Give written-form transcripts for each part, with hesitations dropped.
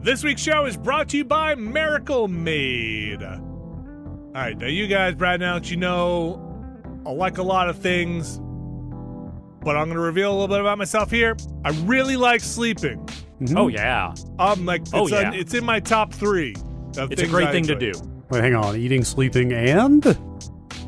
This week's show is brought to you by Miracle Made. All right, now you guys, Brad and Alex, you know I like a lot of things, but I'm going to reveal a little bit about myself here. I really like sleeping. Mm-hmm. Oh, yeah. It's in my top 3 of It's a great thing to do. Wait, hang on. Eating, sleeping, and?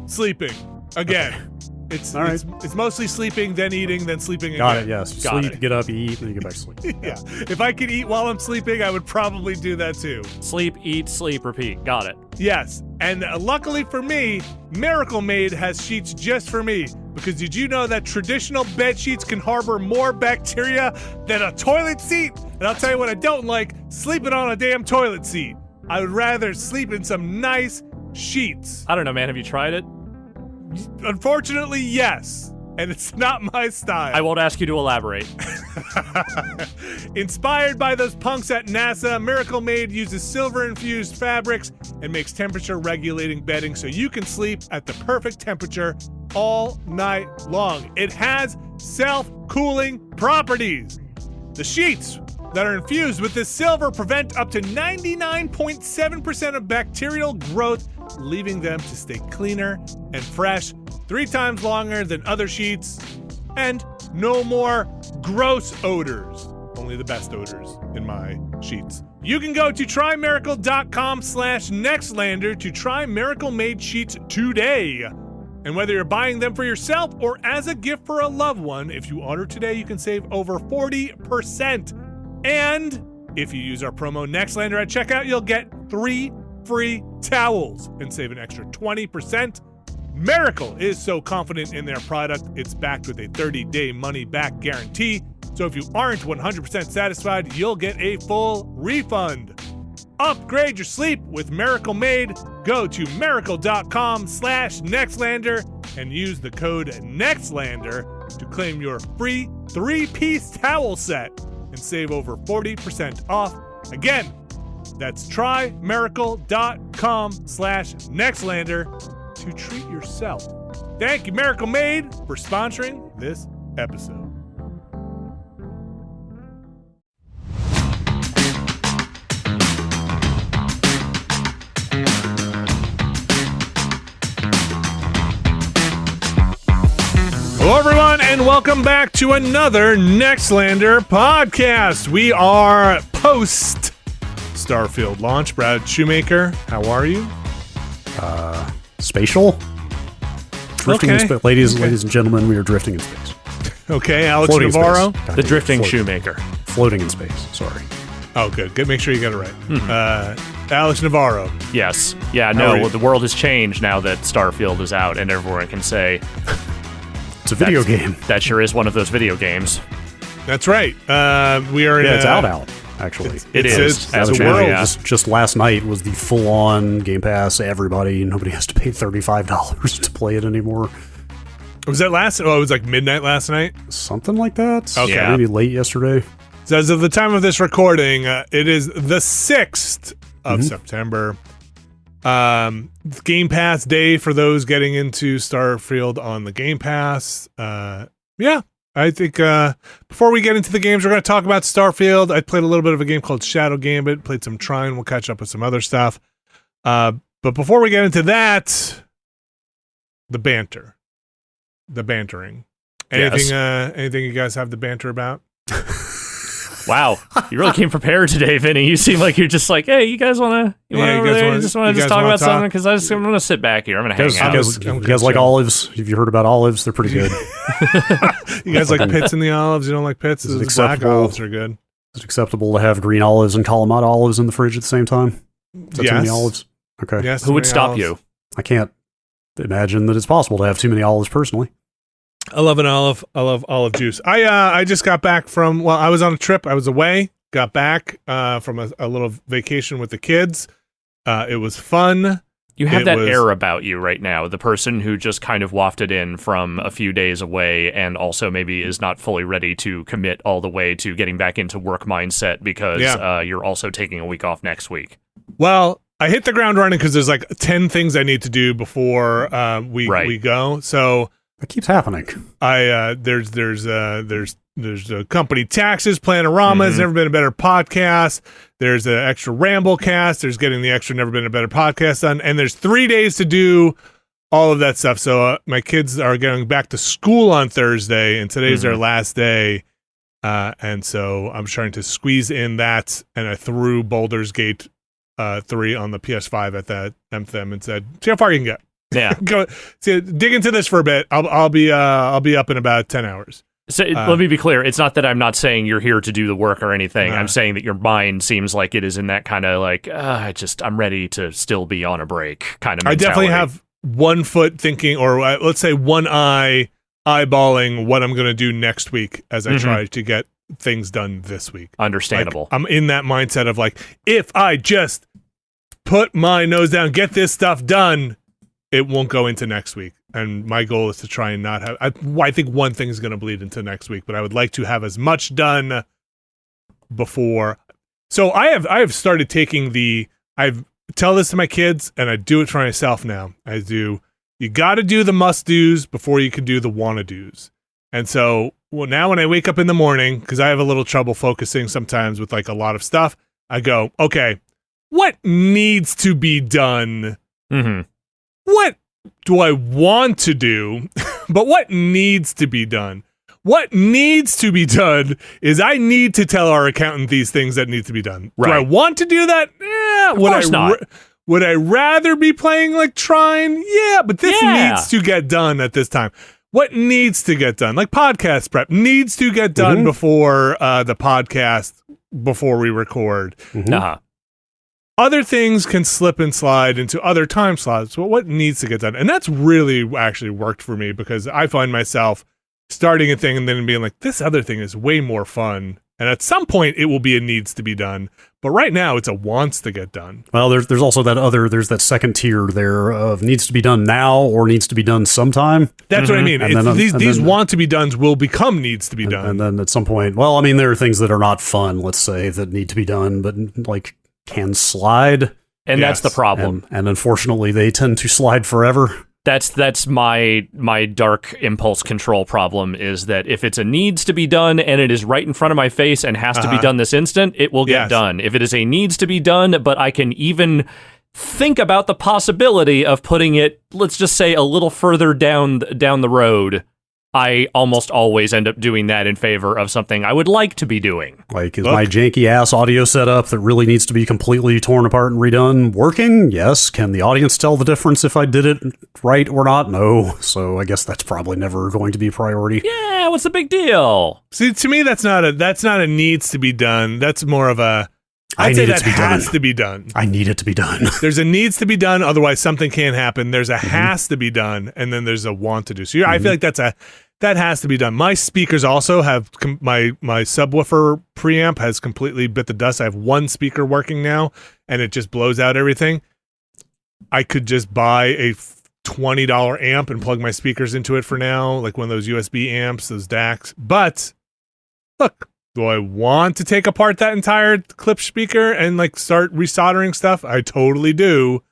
Sleeping. Again. Okay. It's mostly sleeping, then eating, then sleeping again. Got it, yes. Sleep, get up, eat, then you get back to sleep. Yeah. If I could eat while I'm sleeping, I would probably do that too. Sleep, eat, sleep, repeat. Got it. Yes. And luckily for me, Miracle Made has sheets just for me. Because did you know that traditional bed sheets can harbor more bacteria than a toilet seat? And I'll tell you what I don't like, sleeping on a damn toilet seat. I would rather sleep in some nice sheets. I don't know, man. Have you tried it? Unfortunately, yes. And it's not my style. I won't ask you to elaborate. Inspired by those punks at NASA, Miracle Made uses silver-infused fabrics and makes temperature-regulating bedding so you can sleep at the perfect temperature all night long. It has self-cooling properties. The sheets that are infused with this silver prevent up to 99.7% of bacterial growth, leaving them to stay cleaner and fresh 3 times longer than other sheets, and no more gross odors. Only the best odors in my sheets. You can go to trymiracle.com/Nextlander to try Miracle Made sheets today. And whether you're buying them for yourself or as a gift for a loved one, if you order today, you can save over 40%. And if you use our promo Nextlander at checkout, you'll get 3 free towels and save an extra 20%. Miracle is so confident in their product, it's backed with a 30-day money-back guarantee. So if you aren't 100% satisfied, you'll get a full refund. Upgrade your sleep with Miracle Made. Go to miracle.com/Nextlander and use the code Nextlander to claim your free 3-piece towel set and save over 40% off. Again, that's trymiracle.com/Nextlander to treat yourself. Thank you, Miracle Made, for sponsoring this episode. Hello, everyone, and welcome back to another Nextlander podcast. We are post Starfield launch. Brad Shoemaker, how are you? Spatial? Drifting in space. Ladies and gentlemen, we are drifting in space. Okay, Alex Floating Navarro. The drifting shoemaker. Floating in space, sorry. Oh, good. Make sure you got it right. Mm-hmm. Alex Navarro. Yes. Yeah, no, the world has changed now that Starfield is out and everyone can say... It's a video game. That sure is one of those video games. That's right. We are in it's out, actually. It is. As a world. Yeah. Just last night was the full-on Game Pass. Everybody, nobody has to pay $35 to play it anymore. Was that last? Oh, it was like midnight last night? Something like that. Okay. Yeah. Maybe late yesterday. So as of the time of this recording, it is the 6th of September. Game Pass day for those getting into Starfield on the Game Pass. Yeah, I think before we get into the games, we're going to talk about Starfield. I played a little bit of a game called Shadow Gambit, played some Trine. We'll catch up with some other stuff. But before we get into that, the bantering. Anything you guys have the banter about? Wow, you really came prepared today, Vinny. You seem like you're just like, hey, you guys want to just talk about something? Because I'm going to sit back here. I'm going to hang out. You guys like olives? Have you heard about olives? They're pretty good. You guys like pits in the olives? You don't like pits? The black olives are good. Is it acceptable to have green olives and Kalamata olives in the fridge at the same time? Is that too many olives? Okay. Yes, who would stop you? I can't imagine that it's possible to have too many olives personally. I love an olive. I love olive juice. I just got back from, I was on a trip. I was away. Got back from a little vacation with the kids. It was fun. You have that air about you right now. The person who just kind of wafted in from a few days away and also maybe is not fully ready to commit all the way to getting back into work mindset because you're also taking a week off next week. Well, I hit the ground running because there's like 10 things I need to do before we go. So it keeps happening. There's There's company taxes, Planorama has never been a better podcast. There's an extra Ramble cast. There's getting the extra Never Been a Better podcast done. And there's 3 days to do all of that stuff. So my kids are going back to school on Thursday, and today's their last day. And so I'm trying to squeeze in that. And I threw Baldur's Gate 3 on the PS5 at that them and said, see how far you can get. Yeah. Go dig into this for a bit. I'll be up in about 10 hours. So let me be clear. It's not that I'm not saying you're here to do the work or anything. I'm saying that your mind seems like it is in that kind of like, I'm ready to still be on a break kind of mentality. I definitely have one foot thinking, or let's say one eye eyeballing what I'm going to do next week as I try to get things done this week. Understandable. Like, I'm in that mindset of like, if I just put my nose down, get this stuff done, it won't go into next week. And my goal is to try and not have... I think one thing is going to bleed into next week, but I would like to have as much done before. So I have started taking I tell this to my kids, and I do it for myself now. I do... You got to do the must-dos before you can do the wanna-dos. And so now when I wake up in the morning, because I have a little trouble focusing sometimes with like a lot of stuff, I go, okay, what needs to be done? What do I want to do, but what needs to be done? What needs to be done is I need to tell our accountant these things that need to be done. Right. Do I want to do that? Yeah. Of course not. Would I rather be playing like Trine? Yeah, but this needs to get done at this time. What needs to get done? Like podcast prep needs to get done before the podcast, before we record. Other things can slip and slide into other time slots, but what needs to get done? And that's really actually worked for me, because I find myself starting a thing and then being like, this other thing is way more fun. And at some point it will be a needs to be done. But right now it's a wants to get done. Well, there's also there's that second tier there of needs to be done now or needs to be done sometime. That's what I mean. These want to be dones will become needs to be done. And then at some point, well, I mean, there are things that are not fun, let's say, that need to be done, but like can slide. And that's the problem. And unfortunately, they tend to slide forever. That's my dark impulse control problem, is that if it's a needs to be done and it is right in front of my face and has to be done this instant, it will get done. If it is a needs to be done, but I can even think about the possibility of putting it, let's just say, a little further down the road, I almost always end up doing that in favor of something I would like to be doing. Like, is my janky-ass audio setup that really needs to be completely torn apart and redone working? Yes. Can the audience tell the difference if I did it right or not? No. So I guess that's probably never going to be a priority. Yeah, what's the big deal? See, to me, that's not a needs to be done. That's more of a... I'd say that has to be done. I need it to be done. There's a needs to be done, otherwise something can't happen. There's a has to be done, and then there's a want to do. So I feel like that has to be done. My speakers also have my subwoofer preamp has completely bit the dust. I have one speaker working now, and it just blows out everything. I could just buy a $20 amp and plug my speakers into it for now, like one of those USB amps, those DACs. But look. Do I want to take apart that entire clip speaker and like start resoldering stuff? I totally do.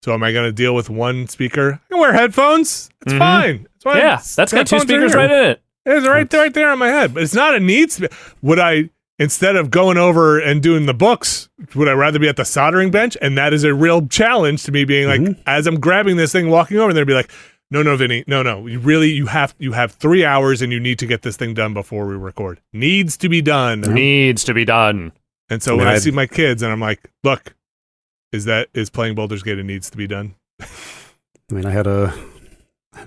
So am I going to deal with one speaker? I can wear headphones. It's fine. It's fine. Yeah, that's got two speakers right in it. It's right there on my head. But it's not a needs. Would I, instead of going over and doing the books, would I rather be at the soldering bench? And that is a real challenge to me, being like, as I'm grabbing this thing, walking over there, be like, no, Vinny, no. You have 3 hours and you need to get this thing done before we record. Needs to be done. Needs to be done. And so when I see my kids and I'm like, look, is playing Baldur's Gate a needs to be done? I mean, I had a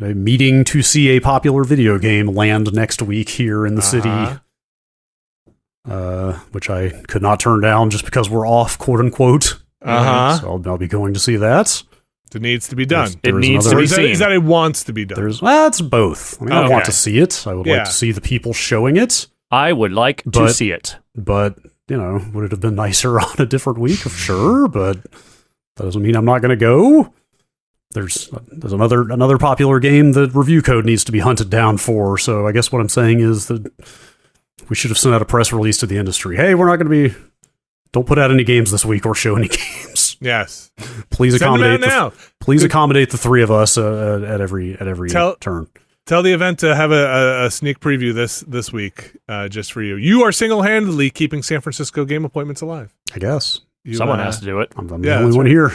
meeting to see a popular video game land next week here in the city, which I could not turn down just because we're off, quote unquote. So I'll be going to see that. It needs to be done. It needs to be seen. Is that it wants to be done? It's both. I mean, I want to see it. I would like to see the people showing it. I would like to see it. But, would it have been nicer on a different week? Sure, but that doesn't mean I'm not going to go. There's another popular game that review code needs to be hunted down for. So I guess what I'm saying is that we should have sent out a press release to the industry. Hey, we're not going to be... Don't put out any games this week or show any games. Yes. Please accommodate the three of us at every turn. Tell the event to have a sneak preview this week, just for you. You are single-handedly keeping San Francisco game appointments alive. I guess. Someone has to do it. I'm the only one here.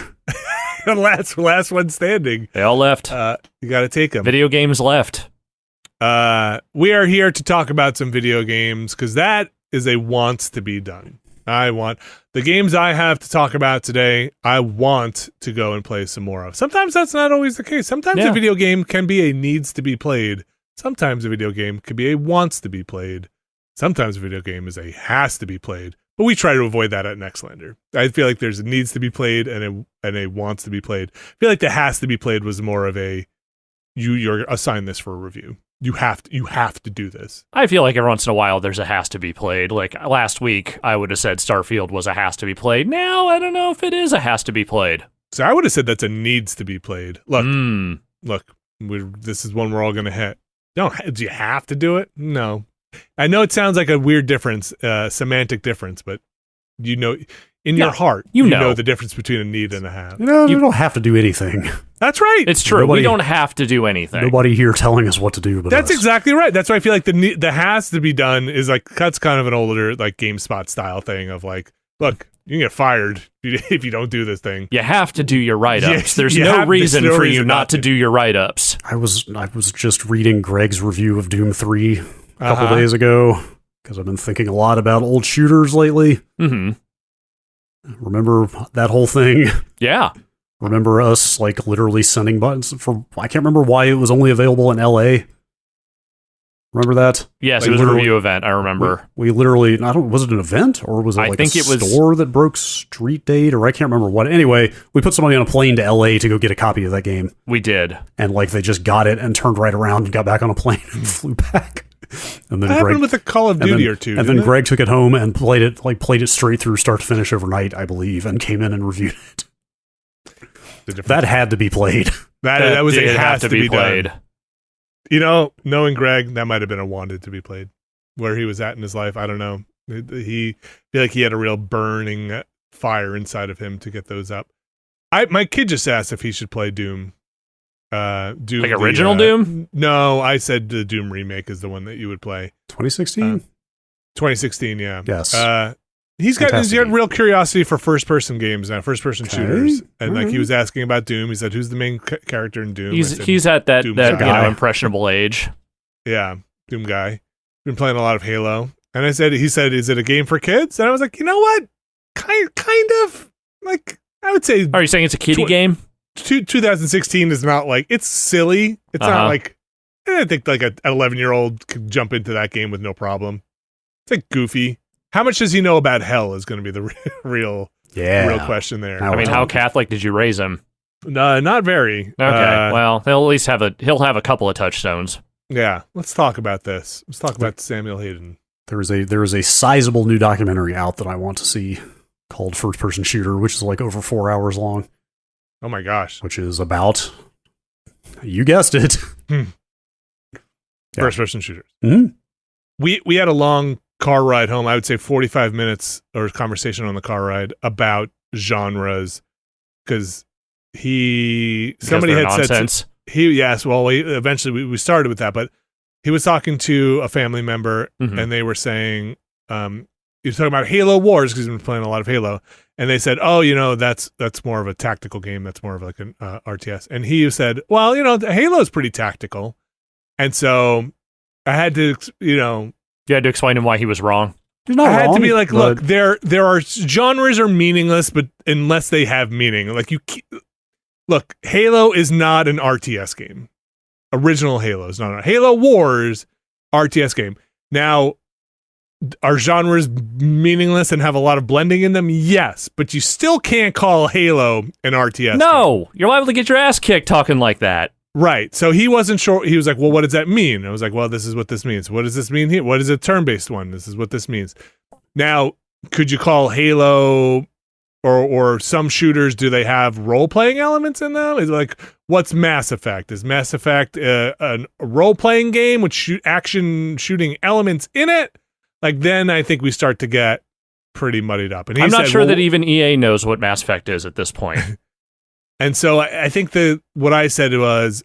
last one standing. They all left. You got to take them. Video games left. We are here to talk about some video games because that is a wants to be done. The games I have to talk about today, I want to go and play some more of. Sometimes that's not always the case. Sometimes a video game can be a needs to be played. Sometimes a video game could be a wants to be played. Sometimes a video game is a has to be played. But we try to avoid that at Nextlander. I feel like there's a needs to be played and a wants to be played. I feel like the has to be played was more of a you're assigned this for a review. You have to do this. I feel like every once in a while there's a has to be played. Like last week, I would have said Starfield was a has to be played. Now I don't know if it is a has to be played. So I would have said that's a needs to be played. Look, this is one we're all going to hit. Do you have to do it? No. I know it sounds like a weird difference, semantic difference, but in your heart, you know the difference between a need and a have. You don't have to do anything. That's right. It's true. We don't have to do anything. Nobody here telling us what to do. But that's exactly right. That's why I feel like the has to be done is like that's kind of an older like GameSpot style thing of like, look, you can get fired if you don't do this thing. You have to do your write-ups. There's no reason for you not to do your write-ups. I was just reading Greg's review of Doom 3 a couple days ago because I've been thinking a lot about old shooters lately. Mm-hmm. Remember that whole thing? Yeah. Remember us like literally sending buttons for? I can't remember why it was only available in LA. Remember that? Yes, like, it was a review event. I remember. We literally. Was it an event or was it like a store that broke street date or I can't remember what. Anyway, we put somebody on a plane to LA to go get a copy of that game. We did, and like they just got it and turned right around and got back on a plane and flew back. And then that happened with a Call of Duty or two. And then Greg took it home and played it straight through start to finish overnight, I believe, and came in and reviewed it. That had to be played. That was it has have to be played. Done. Knowing Greg, that might have been a wanted to be played. Where he was at in his life, I don't know. He feel like he had a real burning fire inside of him to get those up. My kid just asked if he should play Doom. Doom, like original Doom? No, I said the Doom remake is the one that you would play. 2016? 2016, yeah. Yes. He's got real curiosity for first-person games now, first-person shooters, and like he was asking about Doom. He said, "Who's the main character in Doom?" He's at that impressionable age. Yeah, Doom guy. Been playing a lot of Halo, and he said, "Is it a game for kids?" And I was like, you know what? Kind of. Like I would say. Are you saying it's a kiddie game? 2016 is not like it's silly. It's not like I think like an 11-year-old could jump into that game with no problem. It's like goofy. How much does he know about hell is going to be the real question there. I mean, how Catholic did you raise him? No, not very. Okay, well, he'll at least have a couple of touchstones. Yeah, let's talk about this. Let's talk about Samuel Hayden. There is a sizable new documentary out that I want to see called First Person Shooter, which is like over 4 hours long. Oh my gosh. Which is about, you guessed it. First person shooters. Mm-hmm. We had a long car ride home. I would say 45 minutes or conversation on the car ride about genres because somebody had nonsense. eventually we started with that, but he was talking to a family member and they were saying he was talking about Halo Wars because he's been playing a lot of Halo, and they said, that's more of a tactical game, that's more of like an RTS, and he said, well, Halo's pretty tactical, and so I had to you had to explain to him why he was wrong. I had to be like, look, there are genres are meaningless, but unless they have meaning, like look, Halo is not an RTS game. Original Halo is not. Halo Wars RTS game. Now, are genres meaningless and have a lot of blending in them? Yes, but you still can't call Halo an RTS. No, you're liable to get your ass kicked talking like that. Right. So he wasn't sure. He was like, well, what does that mean? I was like, well, this is what this means. What does this mean here? What is a turn-based one? This is what this means. Now, could you call Halo or some shooters, do they have role-playing elements in them? Is like, what's Mass Effect? Is Mass Effect a role-playing game with action shooting elements in it? Like, then I think we start to get pretty muddied up. And I'm not sure that even EA knows what Mass Effect is at this point. And so I think what I said was,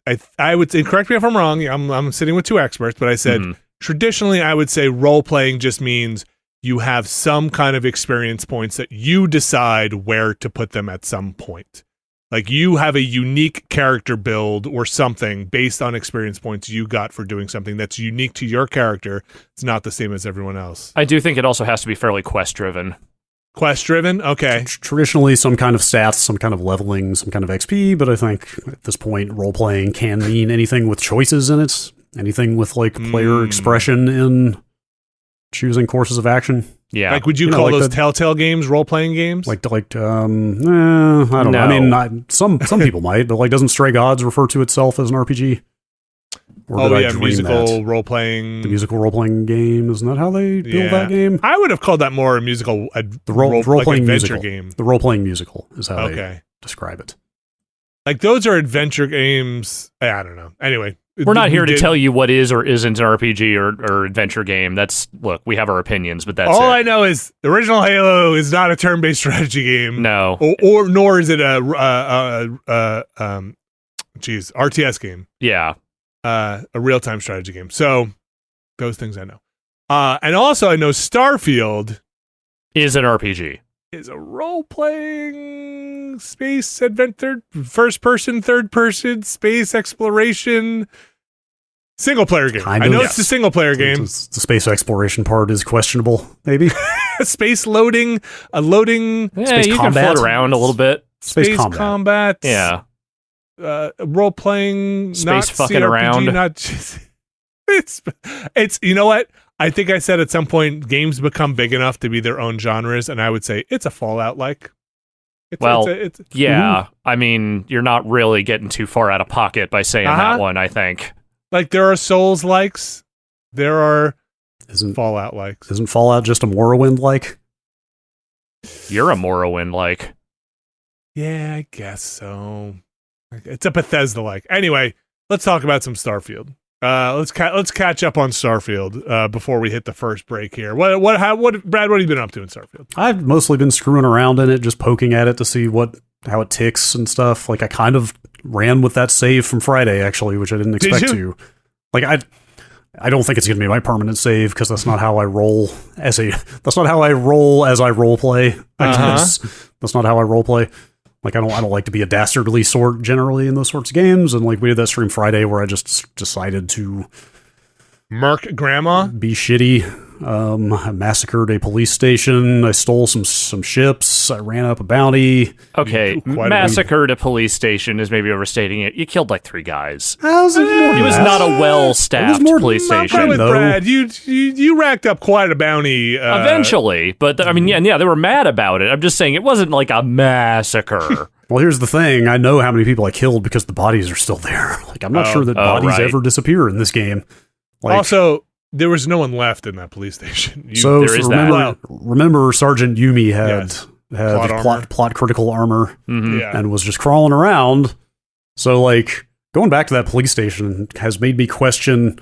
I would say, correct me if I'm wrong, I'm sitting with two experts, but I said traditionally I would say role playing just means you have some kind of experience points that you decide where to put them at some point. Like you have a unique character build or something based on experience points you got for doing something that's unique to your character. It's not the same as everyone else. I do think it also has to be fairly quest driven. Quest driven? Okay. Traditionally, some kind of stats, some kind of leveling, some kind of XP, but I think at this point, role playing can mean anything with choices in it, anything with like player expression in choosing courses of action. Yeah. Like, would you call those Telltale games role-playing games? I don't know. I mean, some people might, but like, doesn't Stray Gods refer to itself as an RPG? Or musical role-playing. The musical role-playing game, isn't that how they build that game? I would have called that more a musical, the role-playing adventure musical game. The role-playing musical is how they describe it. Like, those are adventure games. I don't know. Anyway. We're not here to tell you what is or isn't an RPG or adventure game. Look, we have our opinions, but that's all it. I know is the original Halo is not a turn-based strategy game. No. Or nor is it a RTS game. Yeah. A real-time strategy game. So, those things I know. And also I know Starfield is an RPG. Is a role-playing space adventure, first-person, third-person, space exploration, single-player game. I know it's a single-player game. The space exploration part is questionable, maybe. Space loading, space you combat. Can float around a little bit. Space combat. Yeah. Role-playing, space not fucking CRPG, around. Not just, it's you know what? I think I said at some point games become big enough to be their own genres, and I would say it's a Fallout-like. Yeah. I mean, you're not really getting too far out of pocket by saying that one, I think. Like, there are Souls-likes. There are Fallout-likes. Isn't Fallout just a Morrowind-like? You're a Morrowind-like. Yeah, I guess so. It's a Bethesda-like. Anyway, let's talk about some Starfield. Let's catch up on Starfield before we hit the first break here. Brad, what have you been up to in Starfield? I've mostly been screwing around in it, just poking at it to see how it ticks and stuff. Like, I kind of ran with that save from Friday, actually, which I didn't expect to. Like, I don't think it's going to be my permanent save because that's not how I roll as I role play. That's not how I role play. Like, I don't like to be a dastardly sort generally in those sorts of games, and like we did that stream Friday where I just decided to murk grandma, be shitty. I massacred a police station. I stole some ships. I ran up a bounty. Okay, massacred a police station is maybe overstating it. You killed like 3 guys. How's it? It was not a well-staffed police station. With Brad, you racked up quite a bounty. Eventually, but I mean, yeah, they were mad about it. I'm just saying it wasn't like a massacre. Well, here's the thing. I know how many people I killed because the bodies are still there. Like, I'm not sure that bodies ever disappear in this game. Like, also, there was no one left in that police station. Remember Sergeant Yumi had plot critical armor and was just crawling around. So, like, going back to that police station has made me question,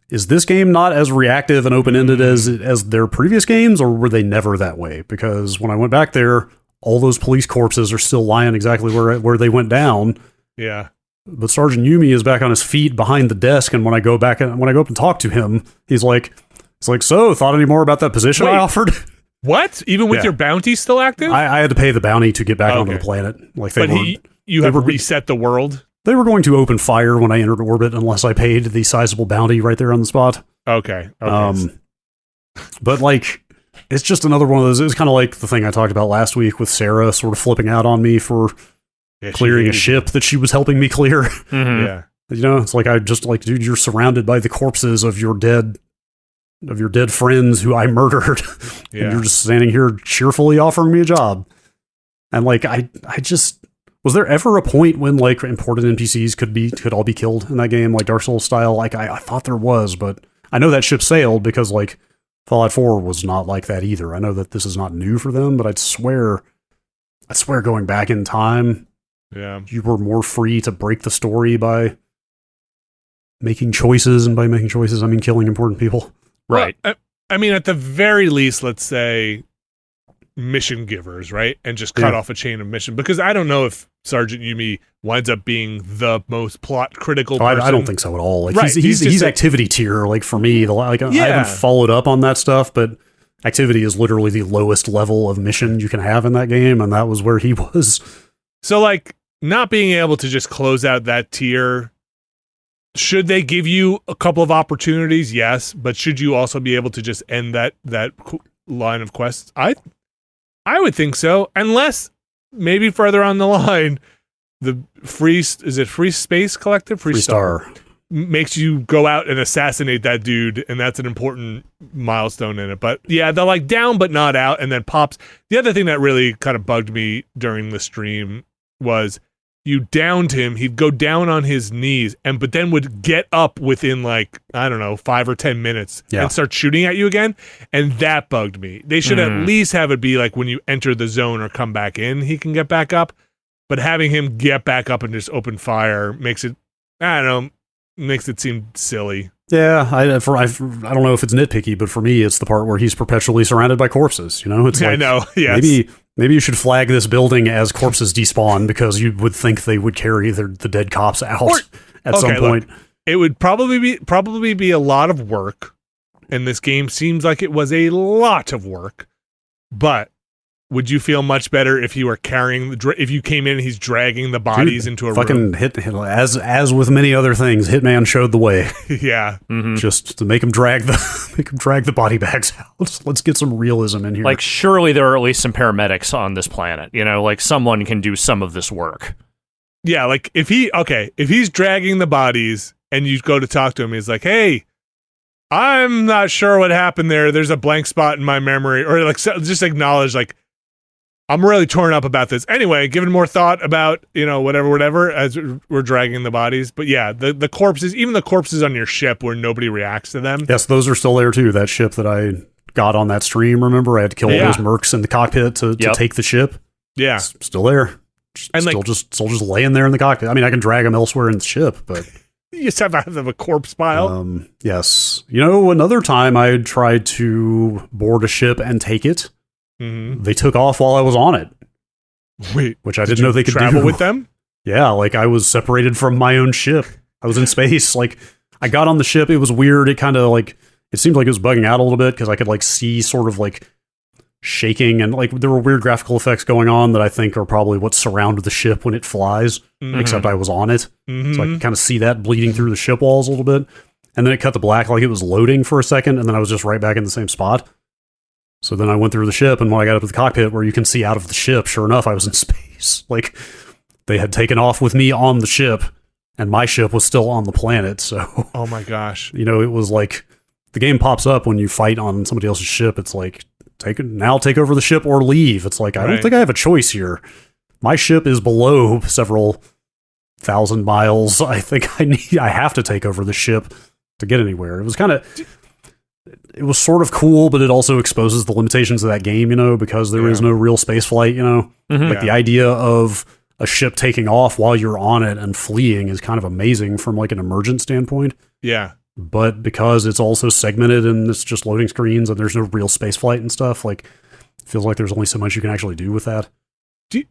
is this game not as reactive and open-ended as their previous games, or were they never that way? Because when I went back there, all those police corpses are still lying exactly where they went down. Yeah. But Sergeant Yumi is back on his feet behind the desk, and when I go up and talk to him, he's like, so, thought any more about that position I offered? What? Even with your bounty still active? I had to pay the bounty to get back onto the planet. Like, you have to reset the world? They were going to open fire when I entered orbit unless I paid the sizable bounty right there on the spot. Okay. But, like, it's just another one of those. It was kind of like the thing I talked about last week with Sarah sort of flipping out on me for clearing a ship that she was helping me clear. Mm-hmm. Yeah. You know, it's like, dude, you're surrounded by the corpses of your dead friends who I murdered. Yeah. And you're just standing here cheerfully offering me a job. And like, I just, was there ever a point when like important NPCs could all be killed in that game, like Dark Souls style? Like, I thought there was, but I know that ship sailed because like Fallout 4 was not like that either. I know that this is not new for them, but I swear going back in time, you were more free to break the story by making choices, and by making choices, I mean killing important people. Right. Well, I mean, at the very least, let's say mission givers, right? And just cut off a chain of mission. Because I don't know if Sergeant Yumi winds up being the most plot critical person. I don't think so at all. Like right. he's activity tier. Like for me, I haven't followed up on that stuff, but activity is literally the lowest level of mission you can have in that game, and that was where he was. So like not being able to just close out that tier, should they give you a couple of opportunities? Yes, but should you also be able to just end that line of quests? I would think so, unless maybe further on the line, the Free Space Collective? Free Star makes you go out and assassinate that dude, and that's an important milestone in it. But yeah, they're like down but not out, and then pops. The other thing that really kind of bugged me during the stream was you downed him, he'd go down on his knees, but then would get up within like, I don't know, 5 or 10 minutes and start shooting at you again. And that bugged me. They should at least have it be like when you enter the zone or come back in, he can get back up. But having him get back up and just open fire makes it, I don't know, makes it seem silly. Yeah, I don't know if it's nitpicky, but for me, it's the part where he's perpetually surrounded by corpses. You know, it's like, I know. Yes. Maybe you should flag this building as corpses despawn, because you would think they would carry the dead cops out at some point. Look, it would probably be a lot of work, and this game seems like it was a lot of work. But would you feel much better if you were if you came in and he's dragging the bodies into a room? As with many other things, Hitman showed the way. Yeah. Mm-hmm. Just to make him drag the body bags out. Let's get some realism in here. Like, surely there are at least some paramedics on this planet. You know, like someone can do some of this work. Yeah, like if he's dragging the bodies and you go to talk to him, he's like, hey, I'm not sure what happened there. There's a blank spot in my memory. Or like just acknowledge, like, I'm really torn up about this. Anyway, giving more thought about, whatever, as we're dragging the bodies. But yeah, the corpses, even the corpses on your ship where nobody reacts to them. Yes, those are still there too. That ship that I got on that stream, remember? I had to kill all those mercs in the cockpit to take the ship. Yeah. It's still there. Still just laying there in the cockpit. I mean, I can drag them elsewhere in the ship, but... You just have to have a corpse pile. Yes. Another time I tried to board a ship and take it. Mm-hmm. They took off while I was on it. Wait, which I didn't know they could travel with them? Yeah, like I was separated from my own ship. I was in space. Like I got on the ship. It was weird. It kind of like, it seemed like it was bugging out a little bit because I could like see sort of like shaking and like there were weird graphical effects going on that I think are probably what surround the ship when it flies, except I was on it. Mm-hmm. So I could kind of see that bleeding through the ship walls a little bit. And then it cut to black like it was loading for a second, and then I was just right back in the same spot. So then I went through the ship, and when I got up to the cockpit where you can see out of the ship, sure enough, I was in space. Like, they had taken off with me on the ship, and my ship was still on the planet, so... Oh my gosh. It was like, the game pops up when you fight on somebody else's ship. It's like, take over the ship or leave. It's like, I don't think I have a choice here. My ship is below several thousand miles. I think I have to take over the ship to get anywhere. It was kind of... It was sort of cool, but it also exposes the limitations of that game, because there is no real space flight, Mm-hmm. Like the idea of a ship taking off while you're on it and fleeing is kind of amazing from like an emergent standpoint. Yeah. But because it's also segmented and it's just loading screens and there's no real space flight and stuff, like it feels like there's only so much you can actually do with that. Do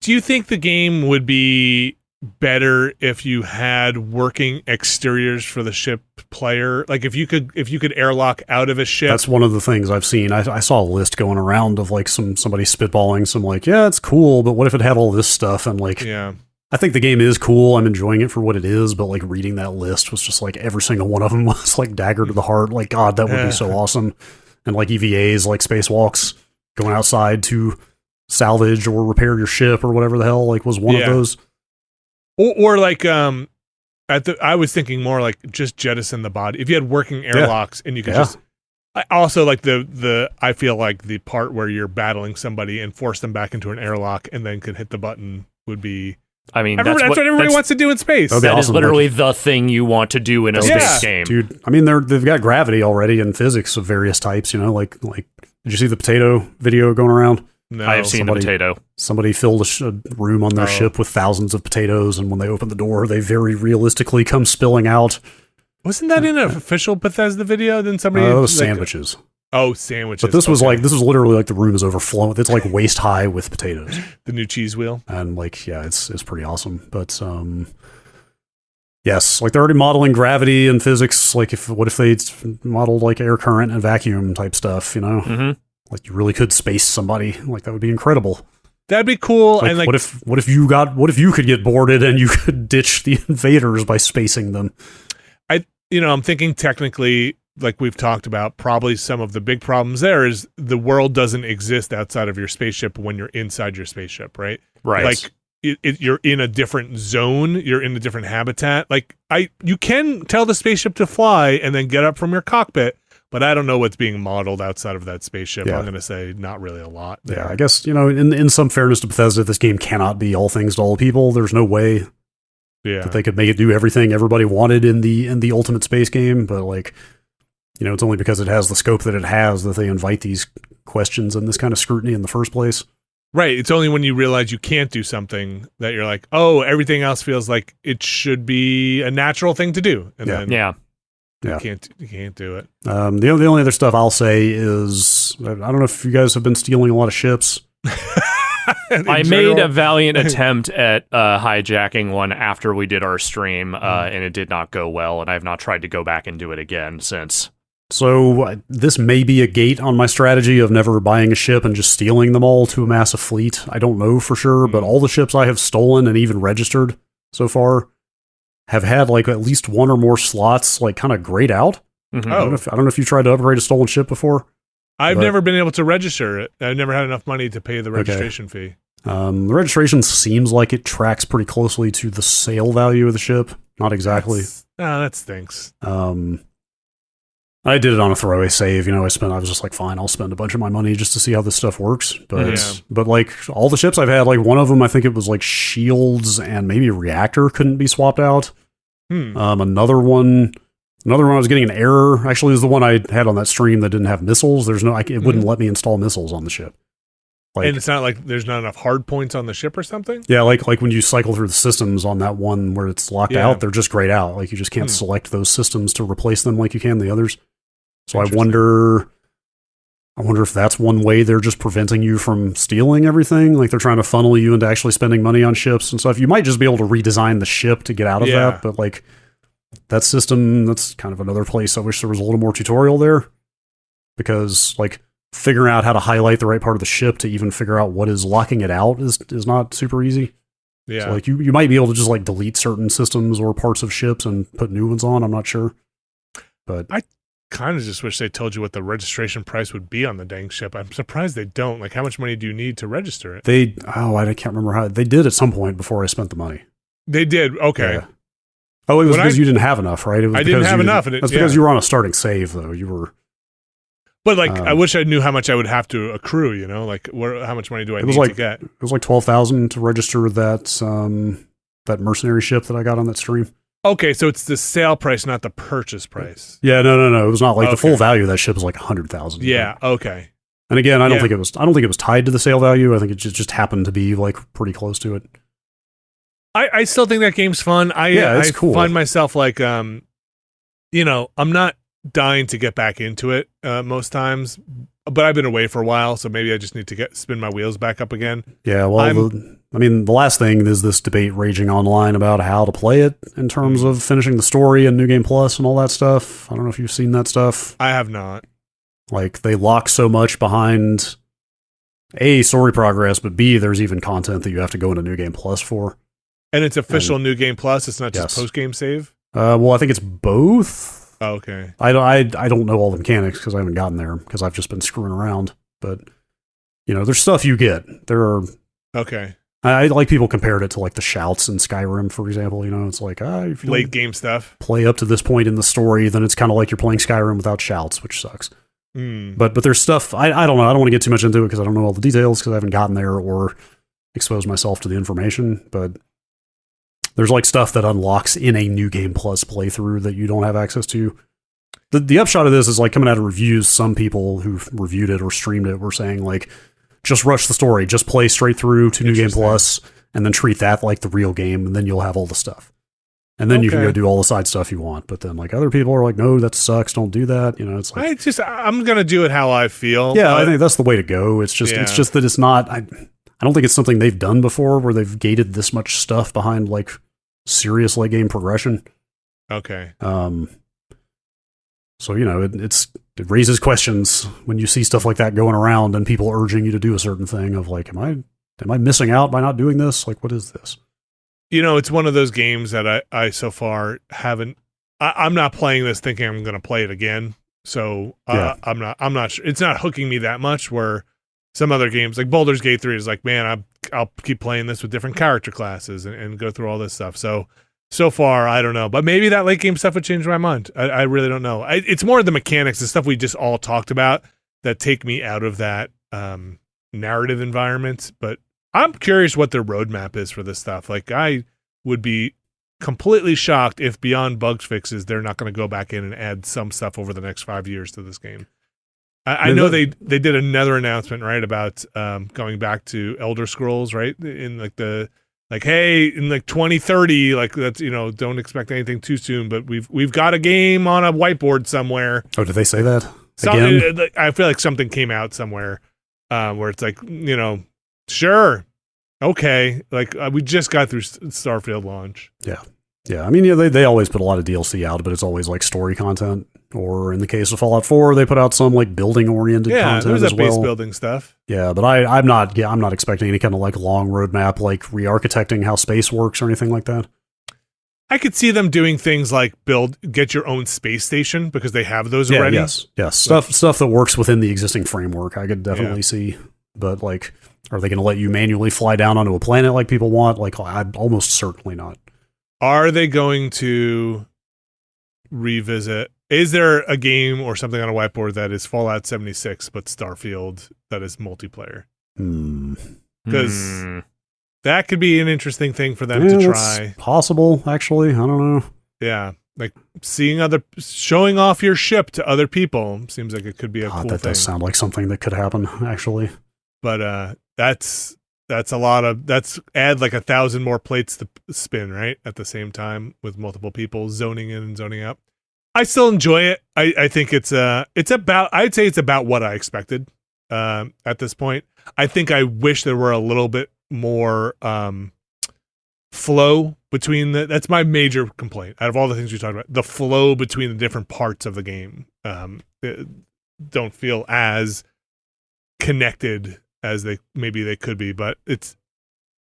you think the game would be better if you had working exteriors for the ship player? Like if you could airlock out of a ship? That's one of the things I've seen. I saw a list going around of like somebody spitballing some like, yeah, it's cool, but what if it had all this stuff? And like, yeah, I think the game is cool. I'm enjoying it for what it is, but like reading that list was just like every single one of them was like dagger to the heart. Like, God, that would be so awesome. And like EVAs, like spacewalks, going outside to salvage or repair your ship or whatever the hell, like was one of those. Or like I was thinking more like just jettison the body. If you had working airlocks and you could just also like the I feel like the part where you're battling somebody and force them back into an airlock and then could hit the button would be. I mean, that's what everybody wants to do in space. That is literally the thing you want to do in a space game, dude. I mean, they've got gravity already and physics of various types. Like did you see the potato video going around? No, I have seen the potato. Somebody filled a room on their ship with thousands of potatoes, and when they open the door, they very realistically come spilling out. Wasn't that in an official Bethesda video? Then somebody sandwiches. Oh, sandwiches. But this was literally like the room is overflowing. It's like waist high with potatoes. The new cheese wheel. And like, yeah, it's pretty awesome. But yes, like they're already modeling gravity and physics. Like what if they modeled like air current and vacuum type stuff, you know? Mm-hmm. Like you really could space somebody. Like that would be incredible. That'd be cool. Like, and like, what if you could get boarded and you could ditch the invaders by spacing them? I'm thinking technically, like we've talked about, probably some of the big problems there is the world doesn't exist outside of your spaceship when you're inside your spaceship, right? Right. Like you're in a different zone, you're in a different habitat. Like you can tell the spaceship to fly and then get up from your cockpit, but I don't know what's being modeled outside of that spaceship. Yeah. I'm going to say not really a lot there. Yeah, I guess, in some fairness to Bethesda, this game cannot be all things to all people. There's no way that they could make it do everything everybody wanted in the ultimate space game, but like, it's only because it has the scope that it has that they invite these questions and this kind of scrutiny in the first place. Right. It's only when you realize you can't do something that you're like, oh, everything else feels like it should be a natural thing to do. And then you can't do it. The only other stuff I'll say is, I don't know if you guys have been stealing a lot of ships. I made a valiant attempt at hijacking one after we did our stream, and it did not go well, and I have not tried to go back and do it again since. So this may be a gate on my strategy of never buying a ship and just stealing them all to amass a fleet. I don't know for sure, but all the ships I have stolen and even registered so far have had like at least one or more slots like kind of grayed out. Mm-hmm. I don't know if you tried to upgrade a stolen ship before. I've never been able to register it. I've never had enough money to pay the registration fee. The registration seems like it tracks pretty closely to the sale value of the ship. Not exactly. That stinks. I did it on a throwaway save. I was just like, fine, I'll spend a bunch of my money just to see how this stuff works. But like all the ships I've had, like one of them, I think it was like shields and maybe a reactor couldn't be swapped out. Another one I was getting an error. Actually, is the one I had on that stream that didn't have missiles. It wouldn't let me install missiles on the ship. Like, and it's not like there's not enough hard points on the ship or something? Yeah, like when you cycle through the systems on that one where it's locked out, they're just grayed out. Like you just can't select those systems to replace them like you can the others. So I wonder if that's one way they're just preventing you from stealing everything. Like they're trying to funnel you into actually spending money on ships and stuff. You might just be able to redesign the ship to get out of that, but like that system, that's kind of another place I wish there was a little more tutorial there, because like figuring out how to highlight the right part of the ship to even figure out what is locking it out is not super easy. Yeah. So like you might be able to just like delete certain systems or parts of ships and put new ones on. I'm not sure. But I kind of just wish they told you what the registration price would be on the dang ship. I'm surprised they don't. Like, how much money do you need to register it? I can't remember how they did at some point before I spent the money. They did. Okay. Yeah. Oh, it was because you didn't have enough, right? I didn't have enough. That's because you were on a starting save, though. You were. But like, I wish I knew how much I would have to accrue. Like, how much money do I need to get? It was like 12,000 to register that mercenary ship that I got on that stream. Okay, so it's the sale price, not the purchase price. Yeah, no. It was not like the full value of that ship was like 100,000. Yeah. Okay. And again, I don't think it was tied to the sale value. I think it just happened to be like pretty close to it. I still think that game's fun. It's cool. Find myself like, I'm not dying to get back into it most times, but I've been away for a while, so maybe I just need to spin my wheels back up again. Yeah, well, the last thing is this debate raging online about how to play it in terms of finishing the story and New Game Plus and all that stuff. I don't know if you've seen that stuff. I have not. Like, they lock so much behind A, story progress, but B, there's even content that you have to go into New Game Plus for. And it's official New Game Plus? It's not just post-game save? Well, I think it's both. Oh, okay. I don't know all the mechanics because I haven't gotten there because I've just been screwing around. But, there's stuff you get. There are... Okay. I like people compared it to like the shouts in Skyrim, for example. It's like, if you late game stuff. Play up to this point in the story, then it's kind of like you're playing Skyrim without shouts, which sucks. But there's stuff, I don't know. I don't want to get too much into it because I don't know all the details because I haven't gotten there or exposed myself to the information. But there's like stuff that unlocks in a New Game Plus playthrough that you don't have access to. The upshot of this is like coming out of reviews, some people who've reviewed it or streamed it were saying like, just rush the story, just play straight through to New Game Plus and then treat that like the real game and then you'll have all the stuff. And then you can go do all the side stuff you want. But then like other people are like, no, that sucks. Don't do that. You know, it's like I'm gonna do it how I feel. Yeah, I think that's the way to go. It's just that it's not. I don't think it's something they've done before where they've gated this much stuff behind like serious late game progression. Okay. So you know, it raises questions when you see stuff like that going around and people urging you to do a certain thing of like, am I missing out by not doing this? Like, what is this? You know, it's one of those games that I so far haven't. I'm not playing this thinking I'm going to play it again. So I'm not sure. It's not hooking me that much. Where some other games like Baldur's Gate 3 is like, man, I'll keep playing this with different character classes and go through all this stuff. So far, I don't know. But maybe that late game stuff would change my mind. I really don't know. It's more the mechanics, the stuff we just all talked about that take me out of that narrative environment. But I'm curious what their roadmap is for this stuff. Like, I would be completely shocked if beyond bug fixes, they're not going to go back in and add some stuff over the next 5 years to this game. I know they did another announcement, right, about going back to Elder Scrolls, right? In hey, in like 2030, like that's, you know, don't expect anything too soon, but we've got a game on a whiteboard somewhere. Oh, did they say that again? I feel like something came out somewhere where it's like, you know, sure, okay, like we just got through Starfield launch. Yeah. I mean, they always put a lot of DLC out, but it's always like story content. Or in the case of Fallout 4, they put out some like building oriented content there's as that base well. building stuff. Yeah, but I'm not expecting any kind of like long roadmap, like re-architecting how space works or anything like that. I could see them doing things like get your own space station because they have those already. Yes. Stuff that works within the existing framework. I could definitely see, but like, are they going to let you manually fly down onto a planet like people want? Like, I'm almost certainly not. Are they going to revisit? Is there a game or something on a whiteboard that is Fallout 76 but Starfield that is multiplayer? Because that could be an interesting thing for them to try. Possible, actually. I don't know. Yeah, like showing off your ship to other people seems like it could be a cool thing. That does sound like something that could happen, actually. But that's a lot of add like 1,000 more plates to spin, right? At the same time with multiple people zoning in and zoning out. I still enjoy it. I think I'd say it's about what I expected at this point. I think I wish there were a little bit more flow between that's my major complaint out of all the things we talked about. The flow between the different parts of the game don't feel as connected as they could be, but it's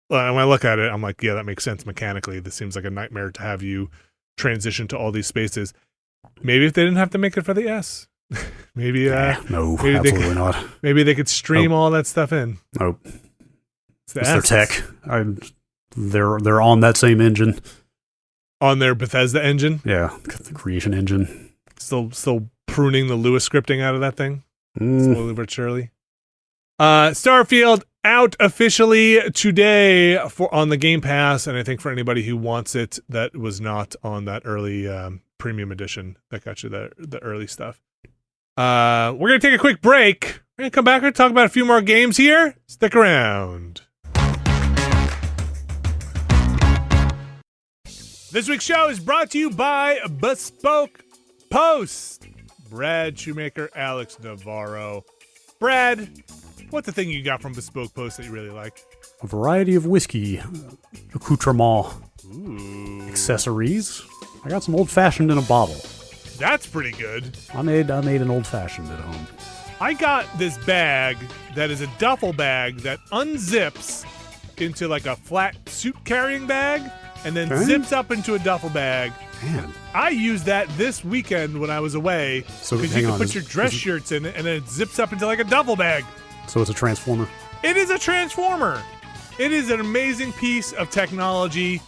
when I look at it, I'm like, yeah, that makes sense mechanically. This seems like a nightmare to have you transition to all these spaces. Maybe if they didn't have to make it for the S. Maybe absolutely not. Maybe they could stream all that stuff in. Nope. It's their tech. They're on that same engine. On their Bethesda engine? Yeah, the creation engine. Still pruning the Lewis scripting out of that thing. Slowly but surely. Starfield out officially today on the Game Pass, and I think for anybody who wants it that was not on that early premium edition that got you the early stuff. We're going to take a quick break. We're going to come back and talk about a few more games here. Stick around. This week's show is brought to you by Bespoke Post. Brad Shoemaker, Alex Navarro. Brad, what's the thing you got from Bespoke Post that you really like? A variety of whiskey accoutrement. Ooh. Accessories. I got some old-fashioned in a bottle. That's pretty good. I made an old-fashioned at home. I got this bag that is a duffel bag that unzips into like a flat suit-carrying bag and then zips up into a duffel bag. Man. I used that this weekend when I was away because you can put your dress shirts in it and then it zips up into like a duffel bag. So it's a transformer? It is a transformer. It is an amazing piece of technology.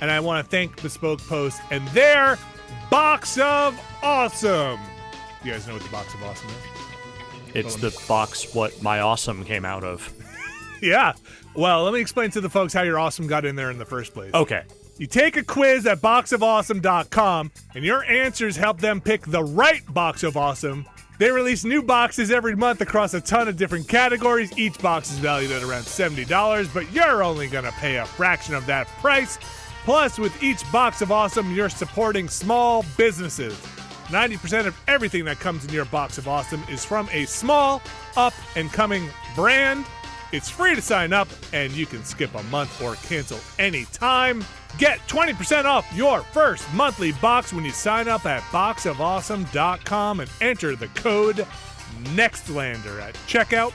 And I want to thank Bespoke Post and their Box of Awesome. You guys know what the Box of Awesome is? It's the box what my awesome came out of. Yeah. Well, let me explain to the folks how your awesome got in there in the first place. Okay. You take a quiz at boxofawesome.com, and your answers help them pick the right Box of Awesome. They release new boxes every month across a ton of different categories. Each box is valued at around $70, but you're only going to pay a fraction of that price. Plus, with each box of awesome, you're supporting small businesses. 90% of everything that comes in your box of awesome is from a small, up-and-coming brand. It's free to sign up, and you can skip a month or cancel anytime. Get 20% off your first monthly box when you sign up at boxofawesome.com and enter the code Nextlander at checkout.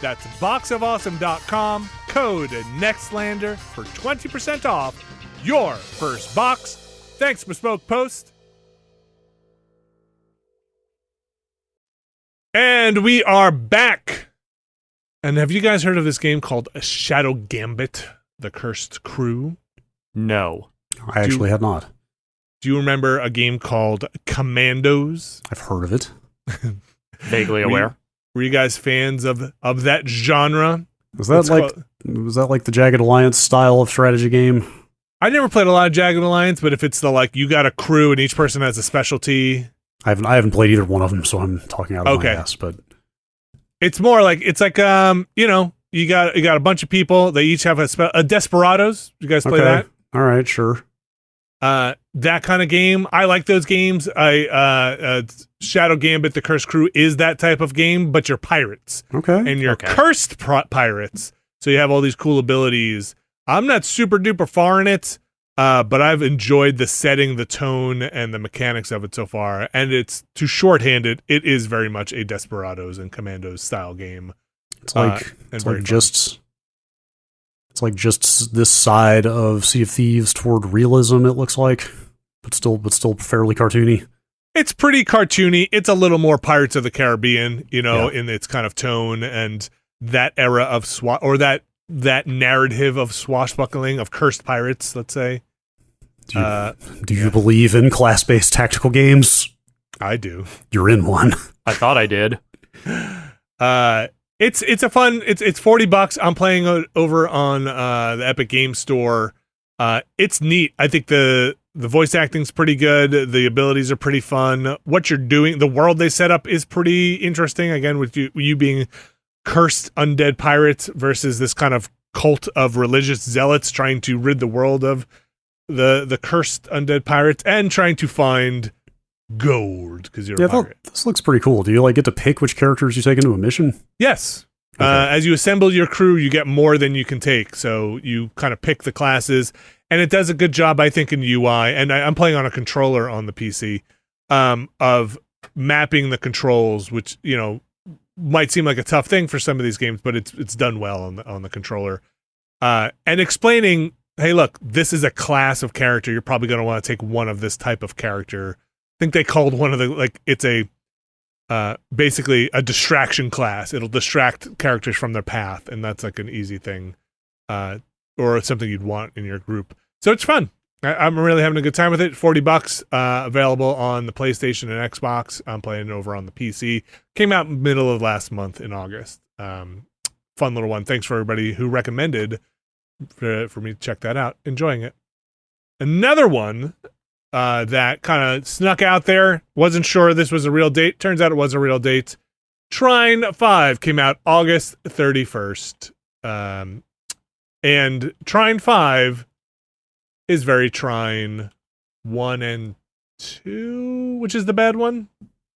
That's boxofawesome.com, code Nextlander for 20% off your first box. Thanks, Bespoke Post. And we are back. And have you guys heard of this game called Shadow Gambit, The Cursed Crew? No. I actually had not. Do you remember a game called Commandos? I've heard of it. Vaguely aware. Were you guys fans of that genre? Was that like the Jagged Alliance style of strategy game? I never played a lot of Jagged Alliance, but if it's you got a crew and each person has a specialty. I haven't played either one of them, so I'm talking out of my ass. But it's more like you got a bunch of people. They each have a Desperados. You guys play that? All right, sure. That kind of game. I like those games. Shadow Gambit, The Cursed Crew is that type of game, but you're pirates. Okay. And you're cursed pirates. So you have all these cool abilities. I'm not super duper far in it, but I've enjoyed the setting, the tone, and the mechanics of it so far. And it's, to shorthand it is very much a Desperados and Commandos style game. It's like just this side of Sea of Thieves toward realism, it looks like, but still fairly cartoony. It's pretty cartoony. It's a little more Pirates of the Caribbean, in its kind of tone and that era of that narrative of swashbuckling of cursed pirates, let's say. Do you believe in class-based tactical games? I do. You're in one. I thought I did. It's a fun. It's $40. I'm playing over on the Epic Game Store. It's neat. I think the voice acting's pretty good. The abilities are pretty fun. What you're doing, the world they set up is pretty interesting. Again, with you being cursed undead pirates versus this kind of cult of religious zealots trying to rid the world of the cursed undead pirates and trying to find gold because you're a pirate. This looks pretty cool. Do you get to pick which characters you take into a mission? Yes. Okay. As you assemble your crew, you get more than you can take. So you kind of pick the classes, and it does a good job, I think, in UI. And I'm playing on a controller on the PC of mapping the controls, which might seem like a tough thing for some of these games, but it's done well on the controller. And explaining, hey, look, this is a class of character. You're probably going to want to take one of this type of character. I think they called one of it's a basically a distraction class. It'll distract characters from their path, and that's like an easy thing, or something you'd want in your group. So it's fun. I'm really having a good time with it. $40, available on the PlayStation and Xbox. I'm playing it over on the PC. Came out middle of last month in August. Fun little one. Thanks for everybody who recommended for me to check that out. Enjoying it. Another one that kind of snuck out there. Wasn't sure this was a real date. Turns out it was a real date. Trine 5 came out August 31st. And Trine 5 is very Trine 1 and 2, which is the bad one?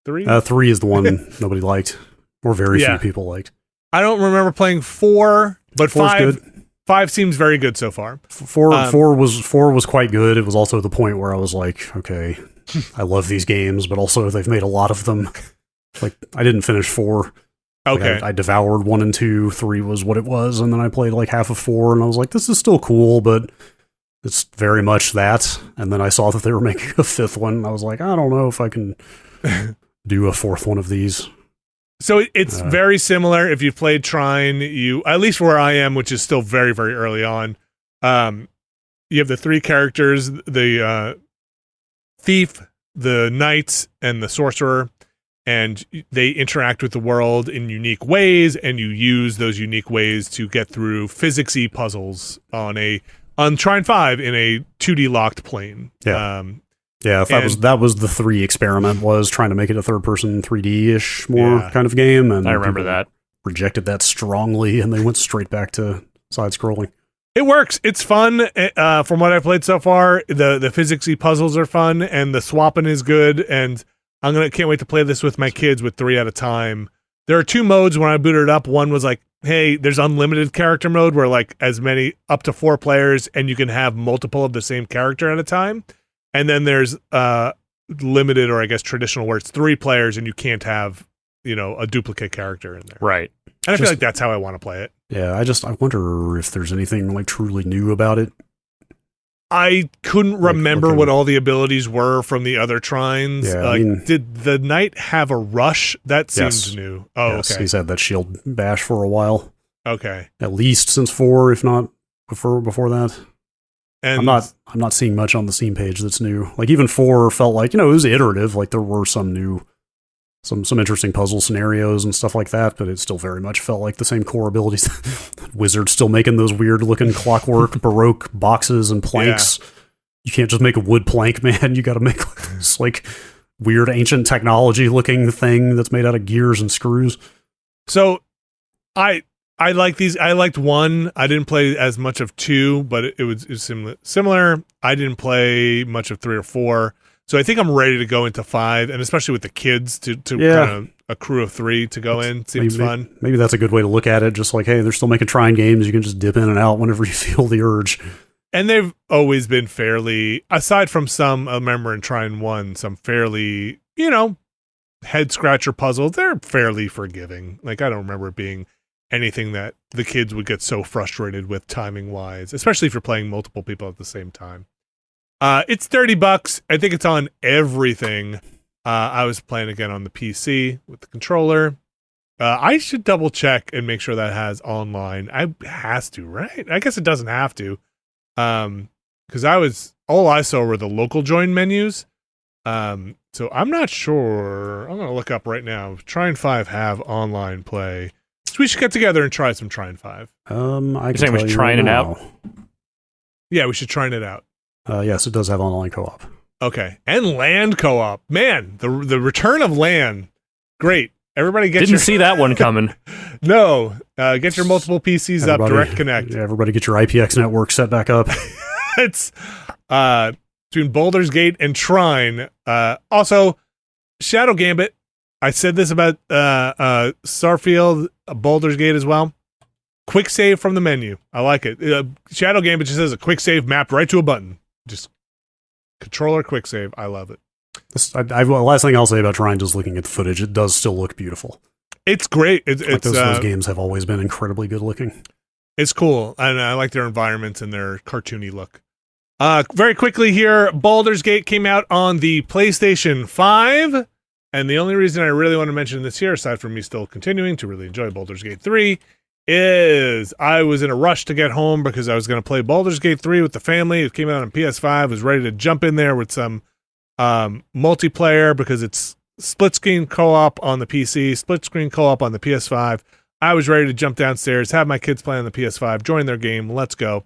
3? 3 is the one nobody liked, or very few people liked. I don't remember playing 4, but 5... good. 5 seems very good so far. 4 was quite good. It was also the point where I was like, okay, I love these games, but also they've made a lot of them. Like, I didn't finish 4. Okay. Like I devoured 1 and 2. 3 was what it was, and then I played like half of 4, and I was like, this is still cool, but it's very much that. And then I saw that they were making a 5th one, and I was like, I don't know if I can do a 4th one of these. So it's very similar. If you've played Trine, at least where I am, which is still very, very early on, you have the 3 characters, the thief, the knight, and the sorcerer, and they interact with the world in unique ways, and you use those unique ways to get through physics-y puzzles on Trine 5 in a 2D locked plane. Yeah. That was the 3 experiment, was trying to make it a third-person 3D-ish kind of game. And I remember that. Rejected that strongly, and they went straight back to side-scrolling. It works. It's fun. From what I've played so far, the physicsy puzzles are fun, and the swapping is good. And can't wait to play this with my kids with 3 at a time. There are 2 modes when I booted it up. One was like, hey, there's unlimited character mode where like as many up to 4 players, and you can have multiple of the same character at a time. And then there's limited, or I guess traditional, where it's 3 players and you can't have a duplicate character in there. Right. And I feel like that's how I want to play it. Yeah, I wonder if there's anything like truly new about it. I couldn't remember what all the abilities were from the other Trines. Yeah, did the Knight have a rush? That seems new. Oh, yes, okay. He's had that shield bash for a while. Okay. At least since 4, if not before that. And I'm not seeing much on the Steam page that's new. Like even 4 felt like, it was iterative. Like there were some new some interesting puzzle scenarios and stuff like that, but it still very much felt like the same core abilities. Wizard's still making those weird looking clockwork baroque boxes and planks. Yeah. You can't just make a wood plank, man. You got to make this like weird ancient technology looking thing that's made out of gears and screws. So I like these. I liked 1. I didn't play as much of 2, but it was similar. I didn't play much of 3 or 4. So I think I'm ready to go into 5, and especially with the kids to kind of a crew of 3 to go in. Seems fun. Maybe that's a good way to look at it. Just like, hey, they're still making Trine games. You can just dip in and out whenever you feel the urge. And they've always been fairly, aside from some, I remember in Trine 1, some fairly, head scratcher puzzles. They're fairly forgiving. Like, I don't remember it being anything that the kids would get so frustrated with timing wise, especially if you're playing multiple people at the same time. It's $30. I think it's on everything. I was playing again on the PC with the controller. I should double check and make sure that has online. It has to, right? I guess it doesn't have to. Because all I saw were the local join menus. So I'm not sure. I'm gonna look up right now. Trine 5 have online play. So we should get together and try some Trine 5. I can tell you trying it out. Yeah, we should try it out. Yes, it does have online co-op. Okay, and land co-op. Man, the return of land. Great. Everybody get see that one coming. No, get your multiple PCs up. Direct connect. Yeah, everybody get your IPX network set back up. It's between Baldur's Gate and Trine. Also, Shadow Gambit. I said this about Starfield, Baldur's Gate as well. Quick save from the menu. I like it. Shadow Gambit just says a quick save mapped right to a button. Just controller quick save. I love it. The last thing I'll say about Trine, just looking at the footage, it does still look beautiful. It's great. Those games have always been incredibly good looking. It's cool, and I like their environments and their cartoony look. Very quickly here, Baldur's Gate came out on the PlayStation 5, and the only reason I really want to mention this here, aside from me still continuing to really enjoy Baldur's Gate 3, is I was in a rush to get home because I was going to play Baldur's Gate 3 with the family. It came out on PS5. I was ready to jump in there with some multiplayer because it's split screen co-op on the PC, split screen co-op on the PS5. I was ready to jump downstairs, have my kids play on the PS5, join their game, let's go.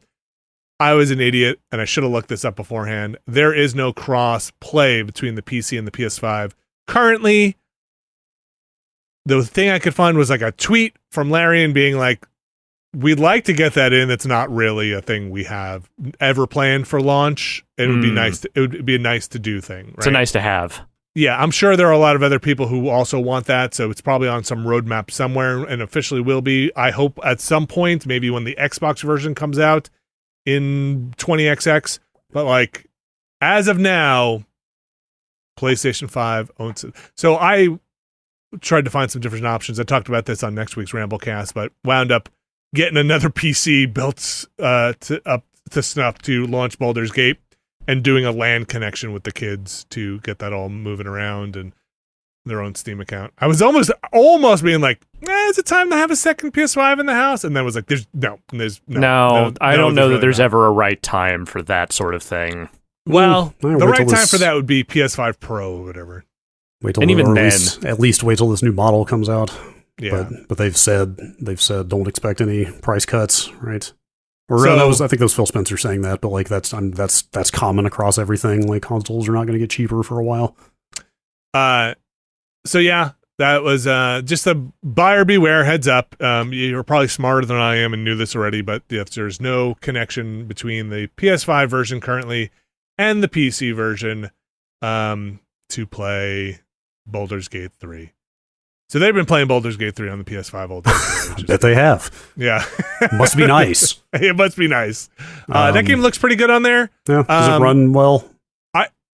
I was an idiot, and I should have looked this up beforehand. There is no cross play between the PC and the PS5. Currently, the thing I could find was like a tweet from Larian being like, we'd like to get that in. It's not really a thing we have ever planned for launch. It would be nice. It would be a nice to do thing. Right? It's a nice to have. Yeah, I'm sure there are a lot of other people who also want that, so it's probably on some roadmap somewhere and officially will be. I hope at some point, maybe when the Xbox version comes out in 20XX. But like, as of now, PlayStation 5 owns it. So I tried to find some different options. I talked about this on next week's Ramblecast, but wound up getting another PC built up to snuff to launch Baldur's Gate and doing a LAN connection with the kids to get that all moving around and their own Steam account. I was almost being like, is it time to have a second PS5 in the house? And then was like, there's no. I don't know that there's ever a right time for that sort of thing. Well, the right time for that would be PS5 Pro or whatever. Wait till and even then, at least wait till this new model comes out. Yeah, but they've said don't expect any price cuts, right? Or I think that was Phil Spencer saying that, but like that's common across everything. Like consoles are not going to get cheaper for a while. So yeah, That was just a buyer beware, heads up. You're probably smarter than I am and knew this already, but if there's no connection between the PS5 version currently and the PC version to play Baldur's Gate 3. So they've been playing Baldur's Gate 3 on the PS5 all day. I bet they have. Yeah. Must be nice. It must be nice. That game looks pretty good on there. Yeah. Does it run well?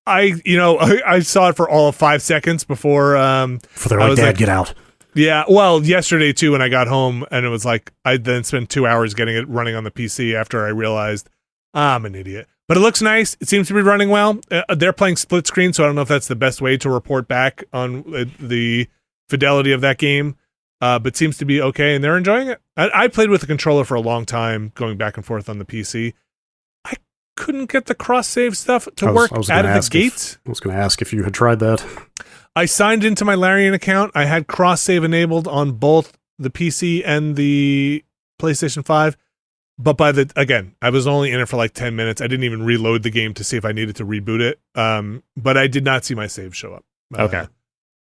I saw it for all of 5 seconds before they're like, Dad, get out. Yeah, well, yesterday too when I got home, and it was like I then spent 2 hours getting it running on the PC after I realized I'm an idiot. But it looks nice. It seems to be running well. They're playing split screen, so I don't know if that's the best way to report back on the fidelity of that game, but seems to be okay, and they're enjoying it. I played with the controller for a long time, going back and forth on the PC. I couldn't get the cross-save stuff to work out of the gates. I was going to ask if you had tried that. I signed into my Larian account. I had cross-save enabled on both the PC and the PlayStation 5, but I was only in it for like 10 minutes. I didn't even reload the game to see if I needed to reboot it, but I did not see my save show up. Okay.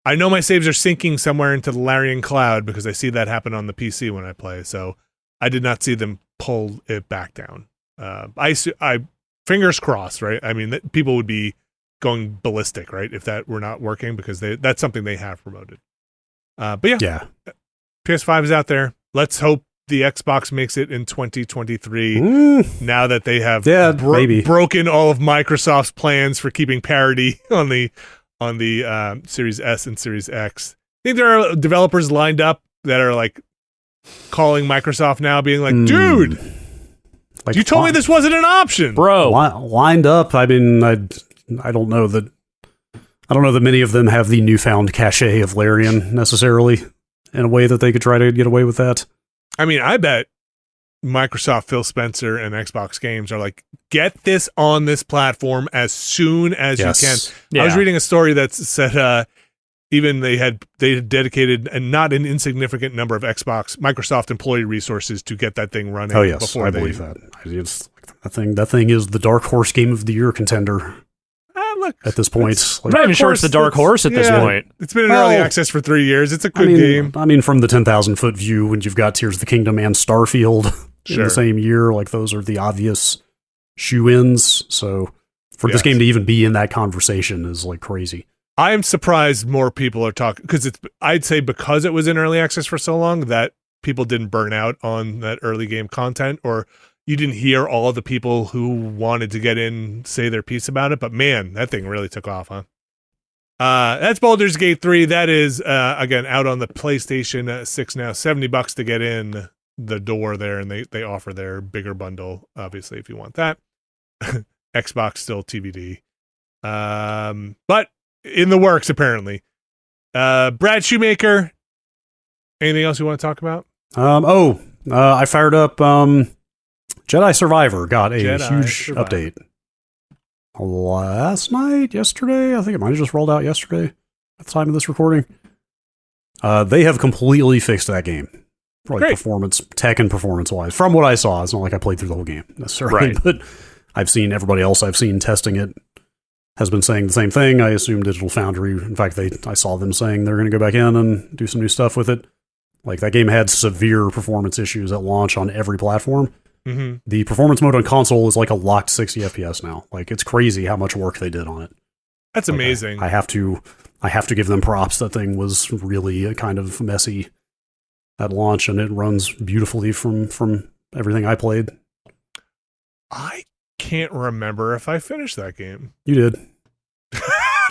I know my saves are syncing somewhere into the Larian cloud because I see that happen on the PC when I play. So I did not see them pull it back down. I fingers crossed, right? I mean, people would be going ballistic, right, if that were not working because that's something they have promoted. But yeah, PS5 is out there. Let's hope the Xbox makes it in 2023. Now that they have broken all of Microsoft's plans for keeping parity on the Series S and Series X. I think there are developers lined up that are like calling Microsoft now, being like, dude, like, you told me this wasn't an option, bro. Lined up. I mean, I don't know that many of them have the newfound cachet of Larian necessarily in a way that they could try to get away with that. I mean, I bet Microsoft, Phil Spencer, and Xbox Games are like, get this on this platform as soon as you can. Yeah. I was reading a story that said even they had dedicated a not an insignificant number of Microsoft employee resources to get that thing running. Oh yes, I believe that. It's that thing is the dark horse game of the year contender. Look, at this point, I'm not even sure it's the dark horse at this point. It's been in early access for 3 years. It's a good game. I mean, from the 10,000 foot view, when you've got Tears of the Kingdom and Starfield in the same yeyear, like those are the obvious shoe-ins. So for this game to even be in that conversation is like crazy. I am surprised more people are talking because I'd say because it was in early access for so long that people didn't burn out on that early game content, or you didn't hear all the people who wanted to get in say their piece about it. But man, that thing really took off, huh? That's Baldur's Gate 3. That is, again, out on the PlayStation 6 now. $70 to get in the door there, and they offer their bigger bundle, obviously, if you want that. Xbox still TBD. But in the works, apparently. Brad Shoemaker, anything else you want to talk about? I fired up Jedi Survivor got a huge update yesterday. I think it might have just rolled out yesterday at the time of this recording. They have completely fixed that game. Like performance, tech and performance wise. From what I saw, it's not like I played through the whole game necessarily, but I've seen everybody else I've seen testing it has been saying the same thing. I assume Digital Foundry, in fact, I saw them saying they're going to go back in and do some new stuff with it. Like that game had severe performance issues at launch on every platform. Mm-hmm. The performance mode on console is like a locked 60 FPS now. Like it's crazy how much work they did on it. That's amazing. I have to give them props. That thing was really kind of messy at launch, and it runs beautifully from everything I played. I can't remember if I finished that game. You did.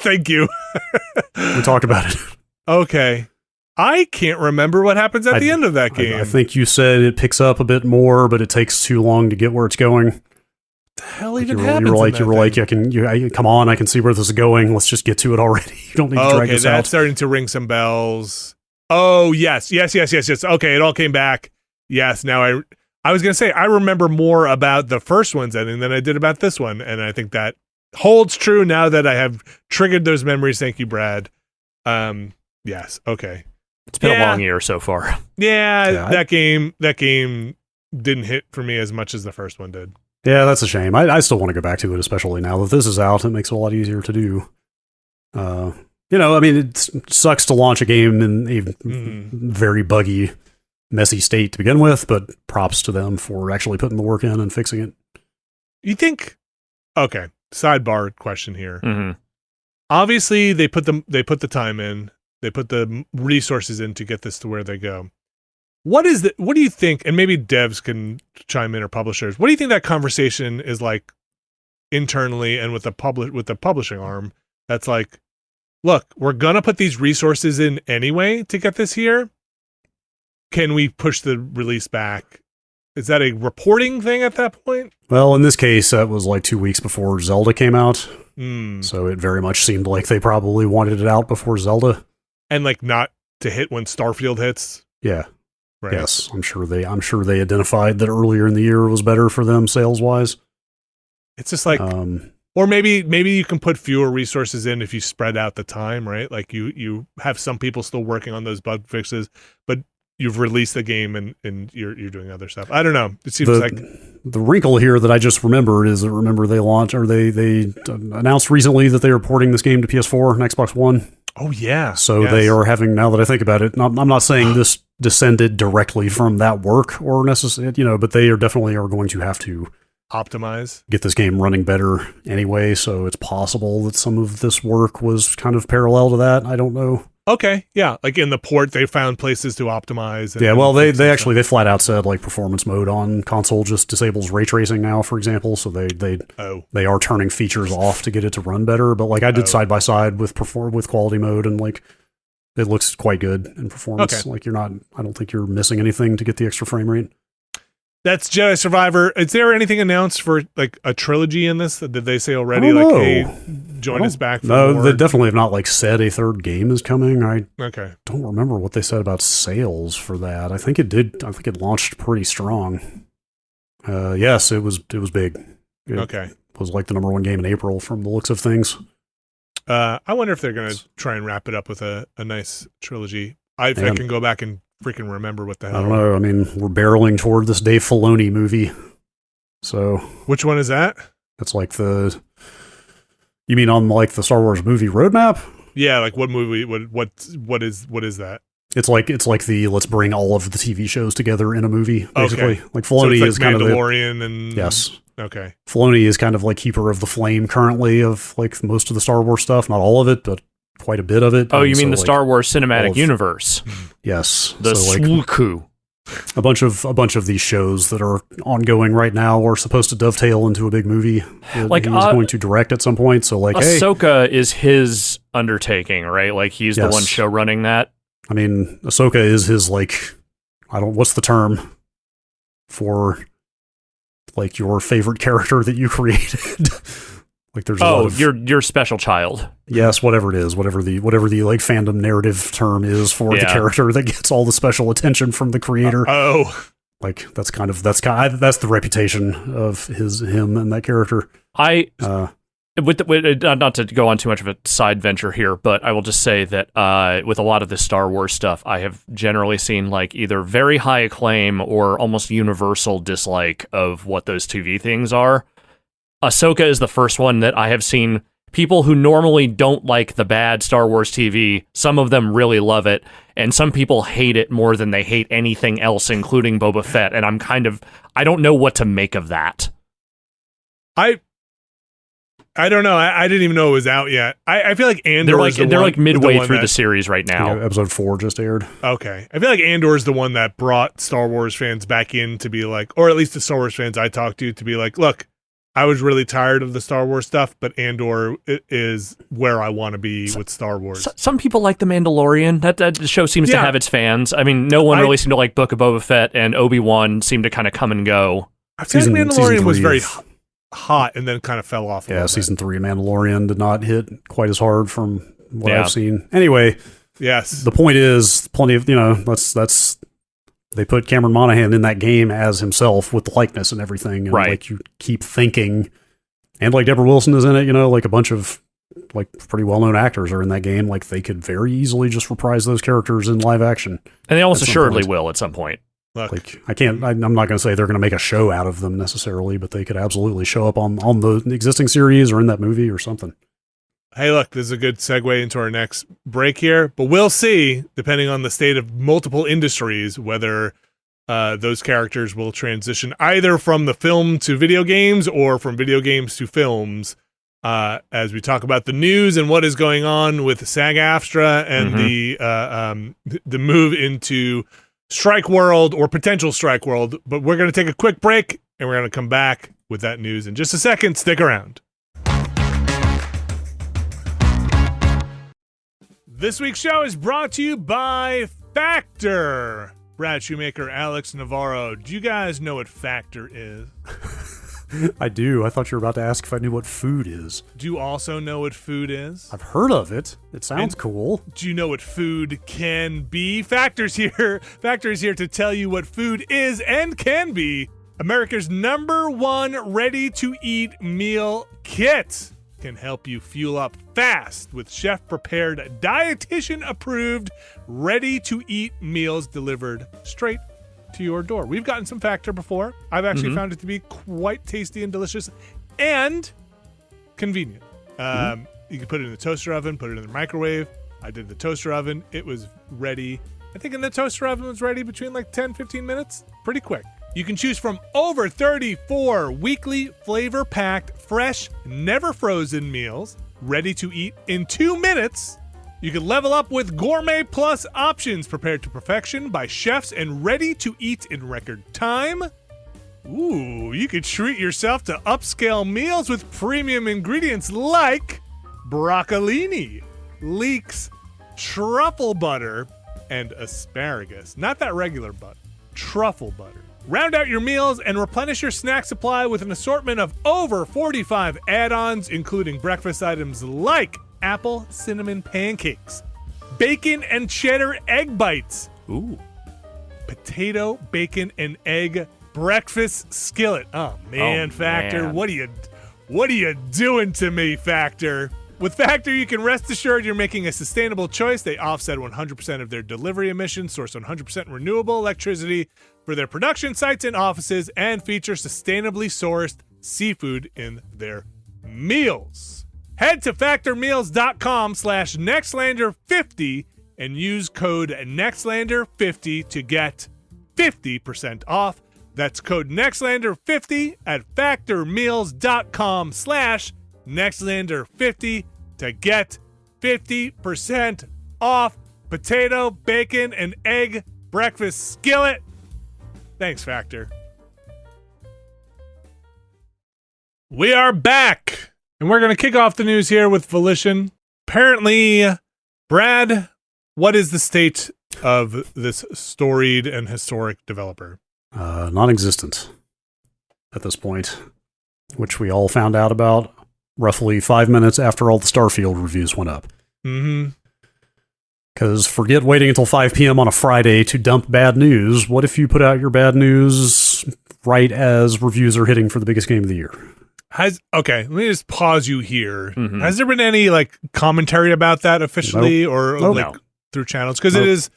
Thank you. We talked about it. Okay. I can't remember what happens at the end of that game. I think you said it picks up a bit more, but it takes too long to get where it's going. What the hell even happens? You were like, come on, I can see where this is going. Let's just get to it already. You don't need to drag this out. Okay, that's starting to ring some bells. Oh, yes. Okay, it all came back. Yes, now I was going to say, I remember more about the first one's ending than I did about this one, and I think that holds true now that I have triggered those memories. Thank you, Brad. Yes, okay. It's been a long year so far. Yeah, that game didn't hit for me as much as the first one did. Yeah, that's a shame. I still want to go back to it, especially now that this is out. It makes it a lot easier to do. I mean, it sucks to launch a game in a very buggy, messy state to begin with, but props to them for actually putting the work in and fixing it. You think? Okay, sidebar question here. Mm-hmm. Obviously, they put the time in, they put the resources in to get this to where they go. What do you think? And maybe devs can chime in or publishers. What do you think that conversation is like internally and with the publishing arm? That's like, look, we're gonna put these resources in anyway to get this here. Can we push the release back? Is that a reporting thing at that point? Well, in this case, that was like 2 weeks before Zelda came out. Mm. So it very much seemed like they probably wanted it out before Zelda. And like not to hit when Starfield hits. Yeah. Right. Yes. I'm sure they identified that earlier in the year was better for them sales wise. It's just like, or maybe you can put fewer resources in if you spread out the time, right? Like you have some people still working on those bug fixes, but you've released the game and you're doing other stuff. I don't know. It seems like the wrinkle here that I just remembered is that they launched, or they announced recently that they are porting this game to PS4 and Xbox One. Oh yeah. So they are having, now that I think about it, I'm not saying this descended directly from that work or necessarily, but they are definitely going to have to optimize, get this game running better anyway. So it's possible that some of this work was kind of parallel to that. I don't know. Okay, yeah, like in the port, they found places to optimize. Yeah, well, they flat out said like performance mode on console just disables ray tracing now, for example. So they are turning features off to get it to run better. But like I did side by side with quality mode, and like it looks quite good in performance. Okay. Like I don't think you're missing anything to get the extra frame rate. That's Jedi Survivor. Is there anything announced for like a trilogy in this? Did they say already? Like, hey, join us back. No, more? They definitely have not like said a third game is coming. I don't remember what they said about sales for that. I think it did. I think it launched pretty strong. Yes, it was big. It was like the number one game in April from the looks of things. I wonder if they're going to try and wrap it up with a nice trilogy. I can go back and freaking remember what the hell. I don't know. I mean, we're barreling toward this Dave Filoni movie. So which one is that? That's like you mean on like the Star Wars movie roadmap? Yeah, like what movie? What is that? It's like the let's bring all of the TV shows together in a movie, basically. Like Filoni is kind of Mandalorian and yes. Okay. Filoni is kind of like keeper of the flame currently of like most of the Star Wars stuff, not all of it, but quite a bit of it. Oh, you mean the Star Wars cinematic universe? Yes. The Swooku. A bunch of these shows that are ongoing right now are supposed to dovetail into a big movie that he's going to direct at some point. So like, Ahsoka is his undertaking, right? Like he's the one show running that. I mean, Ahsoka is his like, what's the term for like your favorite character that you created? Like there's your special child. Yes, whatever it is, whatever the like fandom narrative term is for the character that gets all the special attention from the creator. Like that's the reputation of him and that character. Not to go on too much of a side venture here, but I will just say that with a lot of this Star Wars stuff, I have generally seen like either very high acclaim or almost universal dislike of what those TV things are. Ahsoka is the first one that I have seen people who normally don't like the bad Star Wars TV. Some of them really love it, and some people hate it more than they hate anything else, including Boba Fett. And I don't know what to make of that. I don't know. I didn't even know it was out yet. I feel like Andor. They're like midway through the series right now. Yeah, episode 4 just aired. Okay, I feel like Andor is the one that brought Star Wars fans back in to be like, or at least the Star Wars fans I talked to be like, look, I was really tired of the Star Wars stuff, but Andor is where I want to be with Star Wars. Some people like The Mandalorian. That show seems to have its fans. I mean, no one really seemed to like Book of Boba Fett, and Obi-Wan seemed to kind of come and go. I feel like Mandalorian was very hot and then kind of fell off. Season 3 of Mandalorian did not hit quite as hard from what I've seen. Anyway, yes. The point is, plenty of that's. They put Cameron Monaghan in that game as himself with the likeness and everything. And like you keep thinking, and like Deborah Wilson is in it, like a bunch of like pretty well-known actors are in that game. Like they could very easily just reprise those characters in live action. And they almost assuredly will at some point. Look. Like I'm not going to say they're going to make a show out of them necessarily, but they could absolutely show up on the existing series or in that movie or something. Hey, look, this is a good segue into our next break here, but we'll see, depending on the state of multiple industries, whether those characters will transition either from the film to video games or from video games to films, as we talk about the news and what is going on with SAG-AFTRA and the move into Strike World or potential Strike World. But we're going to take a quick break, and we're going to come back with that news in just a second. Stick around. This week's show is brought to you by Factor. Brad Shoemaker, Alex Navarro. Do you guys know what Factor is? I do. I thought you were about to ask if I knew what food is. Do you also know what food is? I've heard of it. It sounds cool. Do you know what food can be? Factor's here. Factor is here to tell you what food is and can be. America's #1 ready-to-eat meal kit can help you fuel up fast with chef-prepared, dietitian-approved, ready-to-eat meals delivered straight to your door. We've gotten some Factor before. I've actually found it to be quite tasty and delicious and convenient. You can put it in the toaster oven, put it in the microwave. I did the toaster oven. It was ready. I think in the toaster oven it was ready between like 10, 15 minutes. Pretty quick. You can choose from over 34 weekly flavor-packed, fresh, never frozen meals, ready to eat in 2 minutes. You can level up with Gourmet Plus options prepared to perfection by chefs and ready to eat in record time. Ooh, you could treat yourself to upscale meals with premium ingredients like broccolini, leeks, truffle butter, and asparagus. Not that regular butter, truffle butter. Round out your meals and replenish your snack supply with an assortment of over 45 add-ons, including breakfast items like apple cinnamon pancakes, bacon and cheddar egg bites, potato, bacon, and egg breakfast skillet. Oh man, Factor, man. what are you doing to me, Factor? With Factor, you can rest assured you're making a sustainable choice. They offset 100% of their delivery emissions, source 100% renewable electricity for their production sites and offices, and feature sustainably sourced seafood in their meals. Head to factormeals.com/Nextlander50 and use code Nextlander50 to get 50% off. That's code Nextlander50 at factormeals.com/Nextlander50 to get 50% off potato, bacon, and egg breakfast skillet. Thanks, Factor. We are back, and we're going to kick off the news here with Volition. Apparently, Brad, what is the state of this storied and historic developer? Non-existent at this point, which we all found out about roughly 5 minutes after all the Starfield reviews went up. Because forget waiting until 5 p.m. on a Friday to dump bad news. What if you put out your bad news right as reviews are hitting for the biggest game of the year? Okay, let me just pause you here. Has there been any commentary about that officially or through channels? Because it is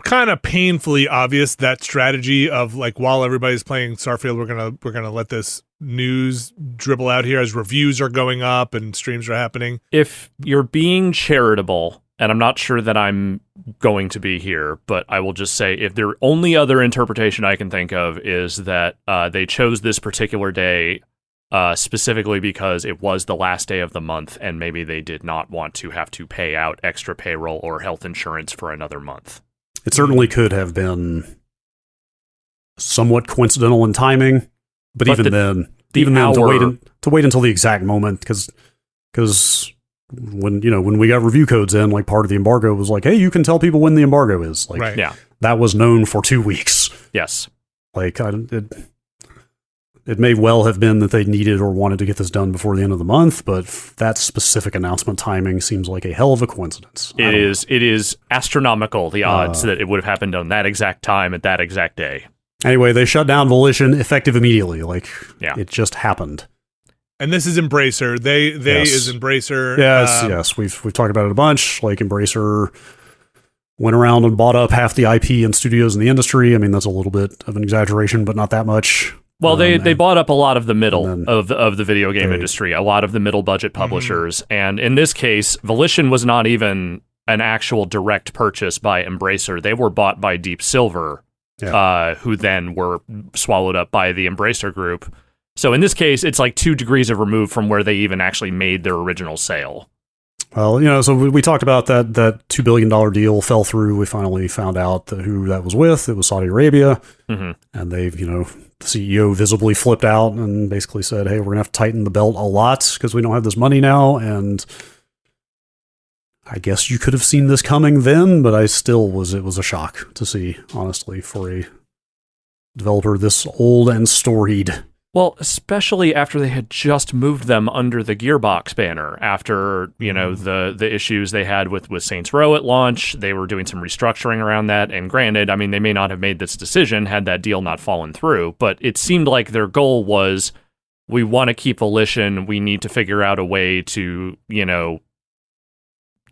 kind of painfully obvious that strategy of while everybody's playing Starfield, we're gonna let this news dribble out here as reviews are going up and streams are happening. If you're being charitable, and I'm not sure that I'm going to be here, but I will just say if the only other interpretation I can think of is that they chose this particular day specifically because it was the last day of the month and maybe they did not want to have to pay out extra payroll or health insurance for another month. It certainly could have been somewhat coincidental in timing, but even then to wait until the exact moment, because when we got review codes in, part of the embargo was hey, you can tell people when the embargo is. That was known for 2 weeks. Yes. It may well have been that they needed or wanted to get this done before the end of the month, but that specific announcement timing seems like a hell of a coincidence. It is astronomical, the odds that it would have happened on that exact time at that exact day. Anyway, they shut down Volition effective immediately. It just happened. And this is Embracer. They is Embracer. Yes. We've talked about it a bunch. Embracer went around and bought up half the IP and studios in the industry. I mean, that's a little bit of an exaggeration, but not that much. Well, they bought up a lot of the middle of the video game they- industry, a lot of the middle budget publishers, and in this case, Volition was not even an actual direct purchase by Embracer. They were bought by Deep Silver, who then were swallowed up by the Embracer group. So in this case, it's like 2 degrees of remove from where they even actually made their original sale. Well, so we talked about that $2 billion deal fell through. We finally found out who that was with. It was Saudi Arabia. And they've, the CEO visibly flipped out and basically said, hey, we're going to have to tighten the belt a lot because we don't have this money now. And I guess you could have seen this coming then, but it was a shock to see, honestly, for a developer this old and storied. Well, especially after they had just moved them under the Gearbox banner after, the issues they had with Saints Row at launch. They were doing some restructuring around that. And granted, I mean, they may not have made this decision had that deal not fallen through, but it seemed like their goal was, we want to keep Volition. We need to figure out a way to,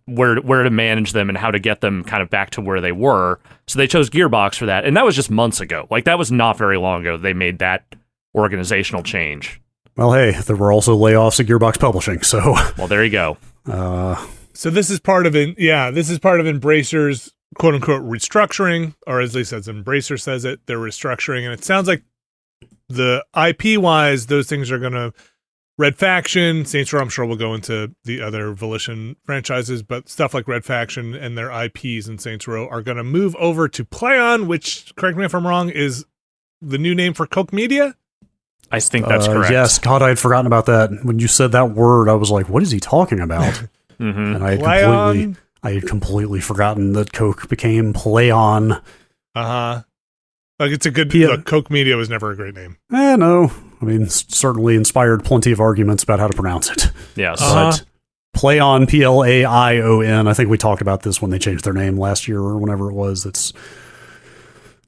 where to manage them and how to get them kind of back to where they were. So they chose Gearbox for that. And that was just months ago. Like, that was not very long ago they made that organizational change. Well, hey, there were also layoffs at Gearbox Publishing, so... Well, there you go. So this is part of Embracer's quote-unquote restructuring, or as Embracer says it, they're restructuring, and it sounds like the IP-wise, those things are going to... Red Faction, Saints Row, I'm sure we'll go into the other Volition franchises, but stuff like Red Faction and their IPs in Saints Row are going to move over to PlayOn, which, correct me if I'm wrong, is the new name for Koch Media? I think that's correct. Yes, God, I had forgotten about that. When you said that word, I was like, what is he talking about? And I had completely forgotten that Koch became PlayOn. Like, it's a good... Look, Koch Media was never a great name. No. I mean, certainly inspired plenty of arguments about how to pronounce it. Yes. But PlayOn, PLAION, I think we talked about this when they changed their name last year or whenever it was. It's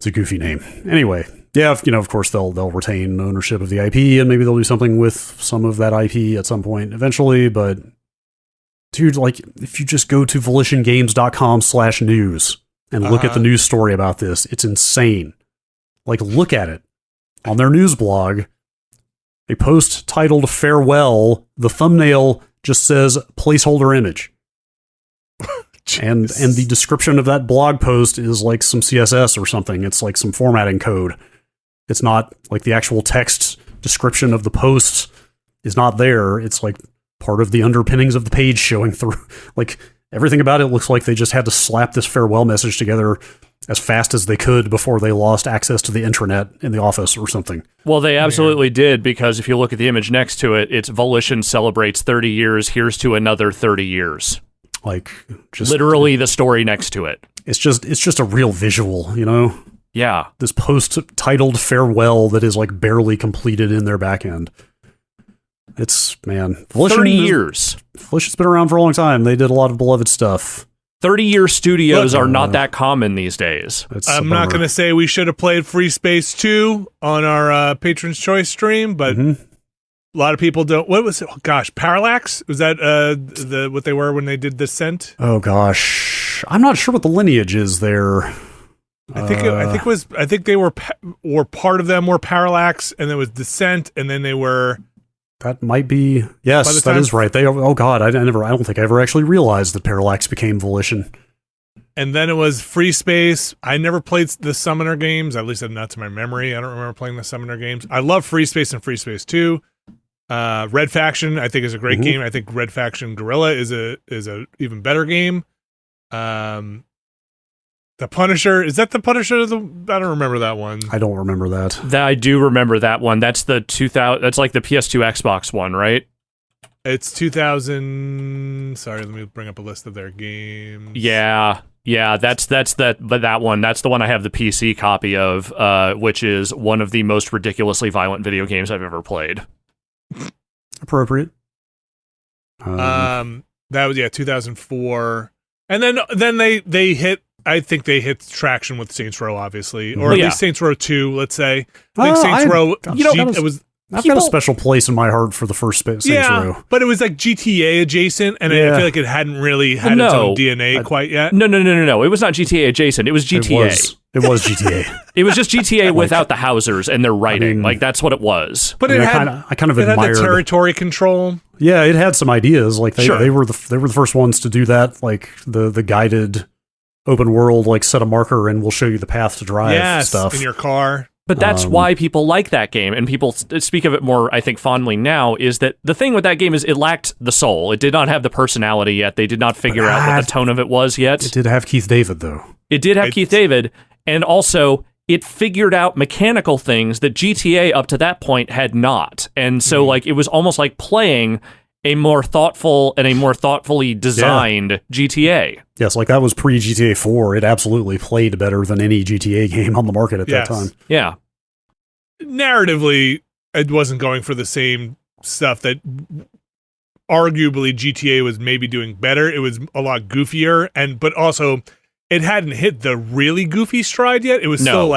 a goofy name. Anyway, yeah, of course they'll retain ownership of the IP and maybe they'll do something with some of that IP at some point eventually, but dude, like, if you just go to volitiongames.com/news and look at the news story about this, it's insane. Like, look at it. On their news blog, a post titled Farewell, the thumbnail just says placeholder image. and the description of that blog post is like some CSS or something. It's like some formatting code. It's not like the actual text description of the post is not there. It's like part of the underpinnings of the page showing through. Like, everything about it looks like they just had to slap this farewell message together as fast as they could before they lost access to the intranet in the office or something. Well, they absolutely did, because if you look at the image next to it, it's Volition celebrates 30 years, here's to another 30 years. Like, just literally the story next to it. It's just a real visual, Yeah. This post titled Farewell that is like barely completed in their back end. It's, man, Volition 30 years. Volition's been around for a long time. They did a lot of beloved stuff. 30-year studios are not that common these days. I'm not going to say we should have played Free Space 2 on our Patron's Choice stream, but a lot of people don't. What was it? Oh, gosh, Parallax? Was that what they were when they did Descent? Oh, gosh. I'm not sure what the lineage is there. I think they were part of them were Parallax, and there was Descent, and then they were... That might be... Yes, that is right. Oh, God, I don't think I ever actually realized that Parallax became Volition. And then it was Free Space. I never played the Summoner games, at least not to my memory. I don't remember playing the Summoner games. I love Free Space and Free Space 2. Red Faction, I think, is a great game. I think Red Faction Guerrilla is a even better game. The Punisher, is that the Punisher? I don't remember that one. I don't remember that. I do remember that one. That's the 2000. That's like the PS2 Xbox one, right? It's 2000. Sorry, let me bring up a list of their games. Yeah, that's that one. That's the one I have the PC copy of, which is one of the most ridiculously violent video games I've ever played. Appropriate. That was 2004, and then they hit. I think they hit traction with Saints Row, obviously, or at least Saints Row 2. Let's say. I think Saints Row. I've got a special place in my heart for the first Saints Row. But it was like GTA adjacent, and I feel like it hadn't really had its own DNA quite yet. No. It was not GTA adjacent. It was GTA. It was GTA. It was just GTA without the Housers and their writing. That's what it was. But I kind of admired the territory control. Yeah, it had some ideas. Like they were the first ones to do that. Like the guided open world, like set a marker and we'll show you the path to drive stuff in your car. But that's why people like that game, and people speak of it more, I think, fondly now, is that the thing with that game is it lacked the soul. It did not have the personality yet. They did not figure out what the tone of it was yet. It did have Keith David, though. It did have Keith David, and also it figured out mechanical things that GTA up to that point had not. And so like it was almost like playing a more thoughtful and a more thoughtfully designed GTA. Yes, like that was pre-GTA 4. It absolutely played better than any GTA game on the market at that time. Yeah. Narratively, it wasn't going for the same stuff that arguably GTA was maybe doing better. It was a lot goofier, but also it hadn't hit the really goofy stride yet. It was still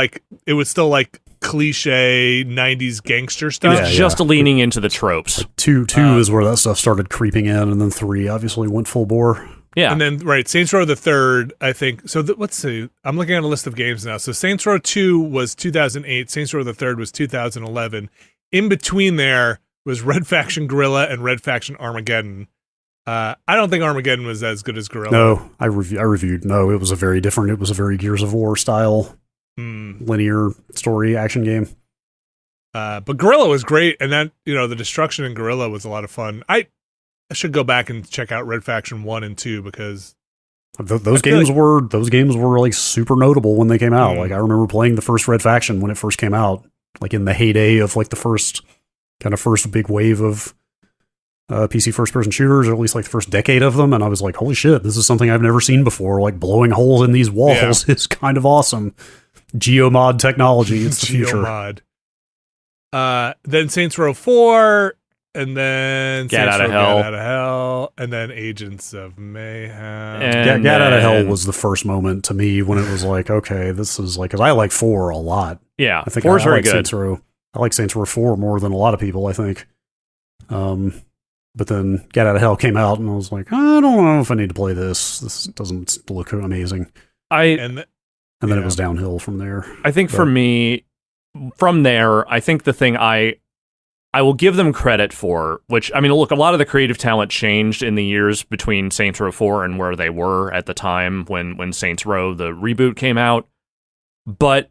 like cliche 90s gangster stuff. It was just leaning into the tropes. Like two is where that stuff started creeping in, and then 3 obviously went full bore. Yeah. And then, Saints Row the Third, I think. So let's see. I'm looking at a list of games now. So Saints Row 2 was 2008. Saints Row the Third was 2011. In between there was Red Faction Guerrilla and Red Faction Armageddon. I don't think Armageddon was as good as Guerrilla. No, I reviewed. No, it was a very Gears of War style linear story action game. But Guerrilla was great, and that the destruction in Guerrilla was a lot of fun. I should go back and check out Red Faction 1 and 2 because those games were like super notable when they came out. Like I remember playing the first Red Faction when it first came out, like in the heyday of like the first big wave of PC first person shooters, or at least like the first decade of them, and I was like, holy shit, this is something I've never seen before. Like blowing holes in these walls is kind of awesome. Geomod technology, it's the future. Geomod. Then Saints Row 4, and then Get Out of Hell, and then Agents of Mayhem. Get Out of Hell was the first moment to me when it was like, okay, this is like, because I like 4 a lot. Yeah, I think 4 is very like good. I like Saints Row 4 more than a lot of people, I think. But then Get Out of Hell came out, and I was like, I don't know if I need to play this. This doesn't look amazing. And then it was downhill from there. I think for me, from there, I think the thing I will give them credit for, which, I mean, look, a lot of the creative talent changed in the years between Saints Row 4 and where they were at the time when Saints Row, the reboot, came out. But,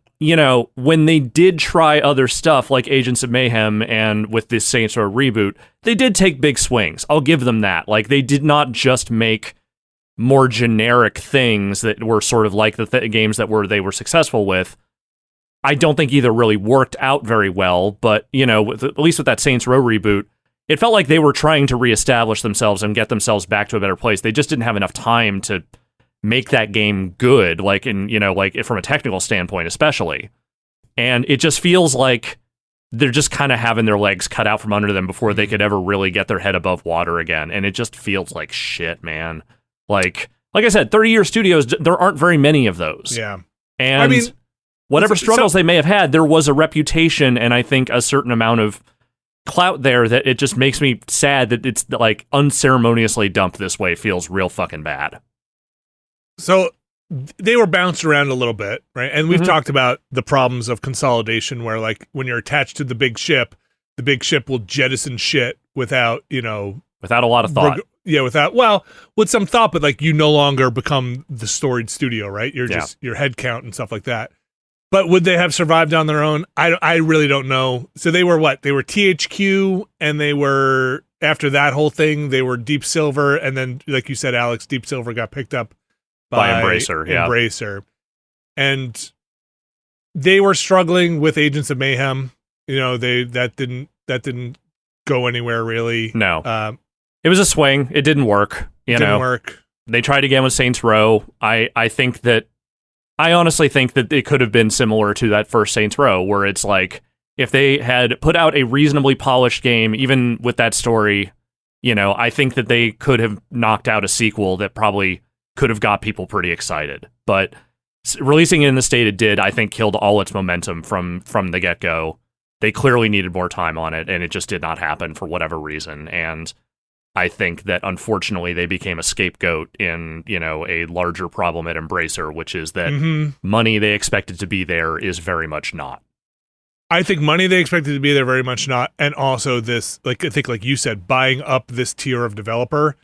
when they did try other stuff like Agents of Mayhem and with this Saints Row reboot, they did take big swings. I'll give them that. Like, they did not just make more generic things that were sort of like the games that they were successful with. I don't think either really worked out very well, but, at least with that Saints Row reboot, it felt like they were trying to reestablish themselves and get themselves back to a better place. They just didn't have enough time to make that game good, like from a technical standpoint especially. And it just feels like they're just kind of having their legs cut out from under them before they could ever really get their head above water again. And it just feels like shit, man. Like I said, 30-year studios, there aren't very many of those. Yeah. And I mean, whatever struggles they may have had, there was a reputation and I think a certain amount of clout there that it just makes me sad that it's like unceremoniously dumped this way feels real fucking bad. So they were bounced around a little bit, right? And we've talked about the problems of consolidation where like when you're attached to the big ship will jettison shit without a lot of thought. With some thought, but like you no longer become the storied studio, right? You're just your head count and stuff like that. But would they have survived on their own? I really don't know. So they were what? They were THQ, and they were, after that whole thing, they were Deep Silver, and then, like you said, Alex, Deep Silver got picked up by Embracer. And they were struggling with Agents of Mayhem. That didn't go anywhere really. No. It was a swing. It didn't work. Didn't work. They tried again with Saints Row. I honestly think that it could have been similar to that first Saints Row, where it's like, if they had put out a reasonably polished game, even with that story, I think that they could have knocked out a sequel that probably could have got people pretty excited. But releasing it in the state it did, I think, killed all its momentum from the get-go. they clearly needed more time on it, and it just did not happen for whatever reason. And I think that unfortunately they became a scapegoat in, a larger problem at Embracer, which is that money they expected to be there is very much not. I think money they expected to be there very much not, and also this, I think like you said, buying up this tier of developer,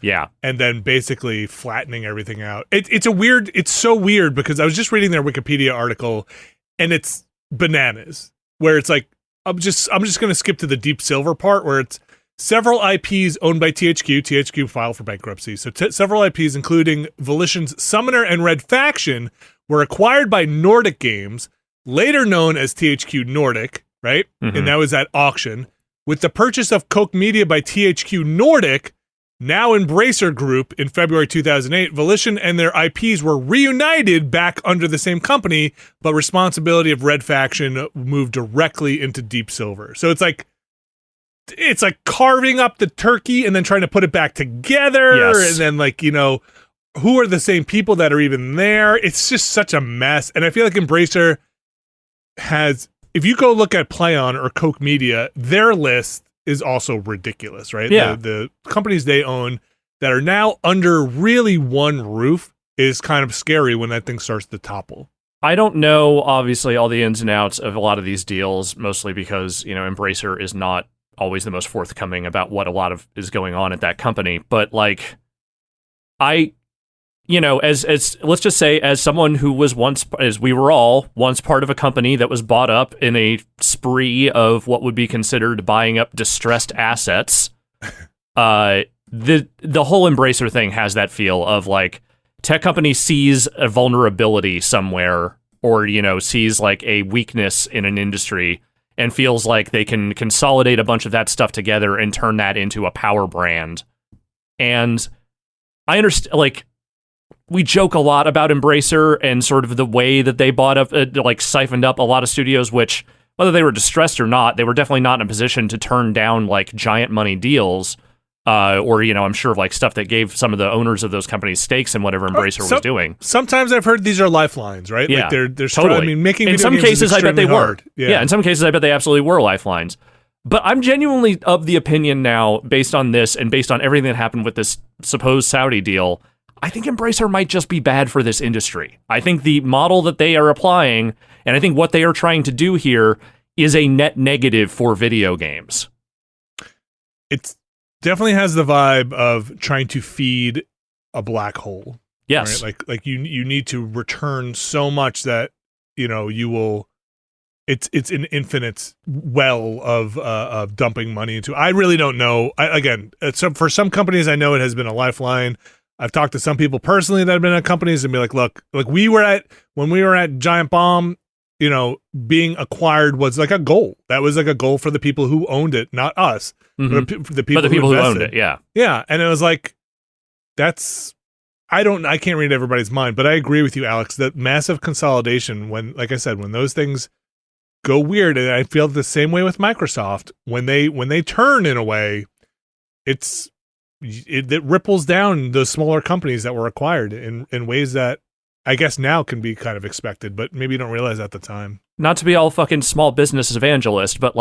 and then basically flattening everything out. It's so weird because I was just reading their Wikipedia article, and it's bananas. Where it's like I'm just going to skip to the Deep Silver part where it's several IPs owned by THQ. THQ filed for bankruptcy. So several IPs, including Volition's Summoner and Red Faction, were acquired by Nordic Games, later known as THQ Nordic, right? And that was at auction. With the purchase of Koch Media by THQ Nordic, now Embracer Group, in February 2008, Volition and their IPs were reunited back under the same company, but responsibility of Red Faction moved directly into Deep Silver. So it's like carving up the turkey and then trying to put it back together. And then who are the same people that are even there? It's just such a mess. And I feel like Embracer has, if you go look at PlayOn or Koch Media, their list is also ridiculous, right? Yeah. The companies they own that are now under really one roof is kind of scary when that thing starts to topple. I don't know, obviously, all the ins and outs of a lot of these deals, mostly because, Embracer is not always the most forthcoming about what a lot of is going on at that company. But as let's just say, as someone who was once, as we were all once part of a company that was bought up in a spree of what would be considered buying up distressed assets, the whole Embracer thing has that feel of like tech company sees a vulnerability somewhere or, sees like a weakness in an industry and feels like they can consolidate a bunch of that stuff together and turn that into a power brand. And I understand, we joke a lot about Embracer and sort of the way that they bought up, siphoned up a lot of studios, which, whether they were distressed or not, they were definitely not in a position to turn down giant money deals, or I'm sure stuff that gave some of the owners of those companies stakes in whatever Embracer was doing. Sometimes I've heard these are lifelines, right? Yeah, they're totally. Making in video some games cases, I bet they hard. were. Yeah, in some cases, I bet they absolutely were lifelines. But I'm genuinely of the opinion now, based on this and based on everything that happened with this supposed Saudi deal, I think Embracer might just be bad for this industry. I think the model that they are applying, and I think what they are trying to do here, is a net negative for video games. It definitely has the vibe of trying to feed a black hole. Yes. Right? Like you need to return so much that, you will, it's an infinite well of dumping money into. I really don't know. For some companies, I know it has been a lifeline. I've talked to some people personally that have been at companies and be like, look, when we were at Giant Bomb, being acquired was like a goal. That was like a goal for the people who owned it, not us, but the people who owned it. Yeah. Yeah. And it was like, I can't read everybody's mind, but I agree with you, Alex, that massive consolidation when, like I said, when those things go weird, and I feel the same way with Microsoft, when they turn in a way, it ripples down those smaller companies that were acquired in ways that I guess now can be kind of expected, but maybe you don't realize at the time. Not to be all fucking small business evangelist, but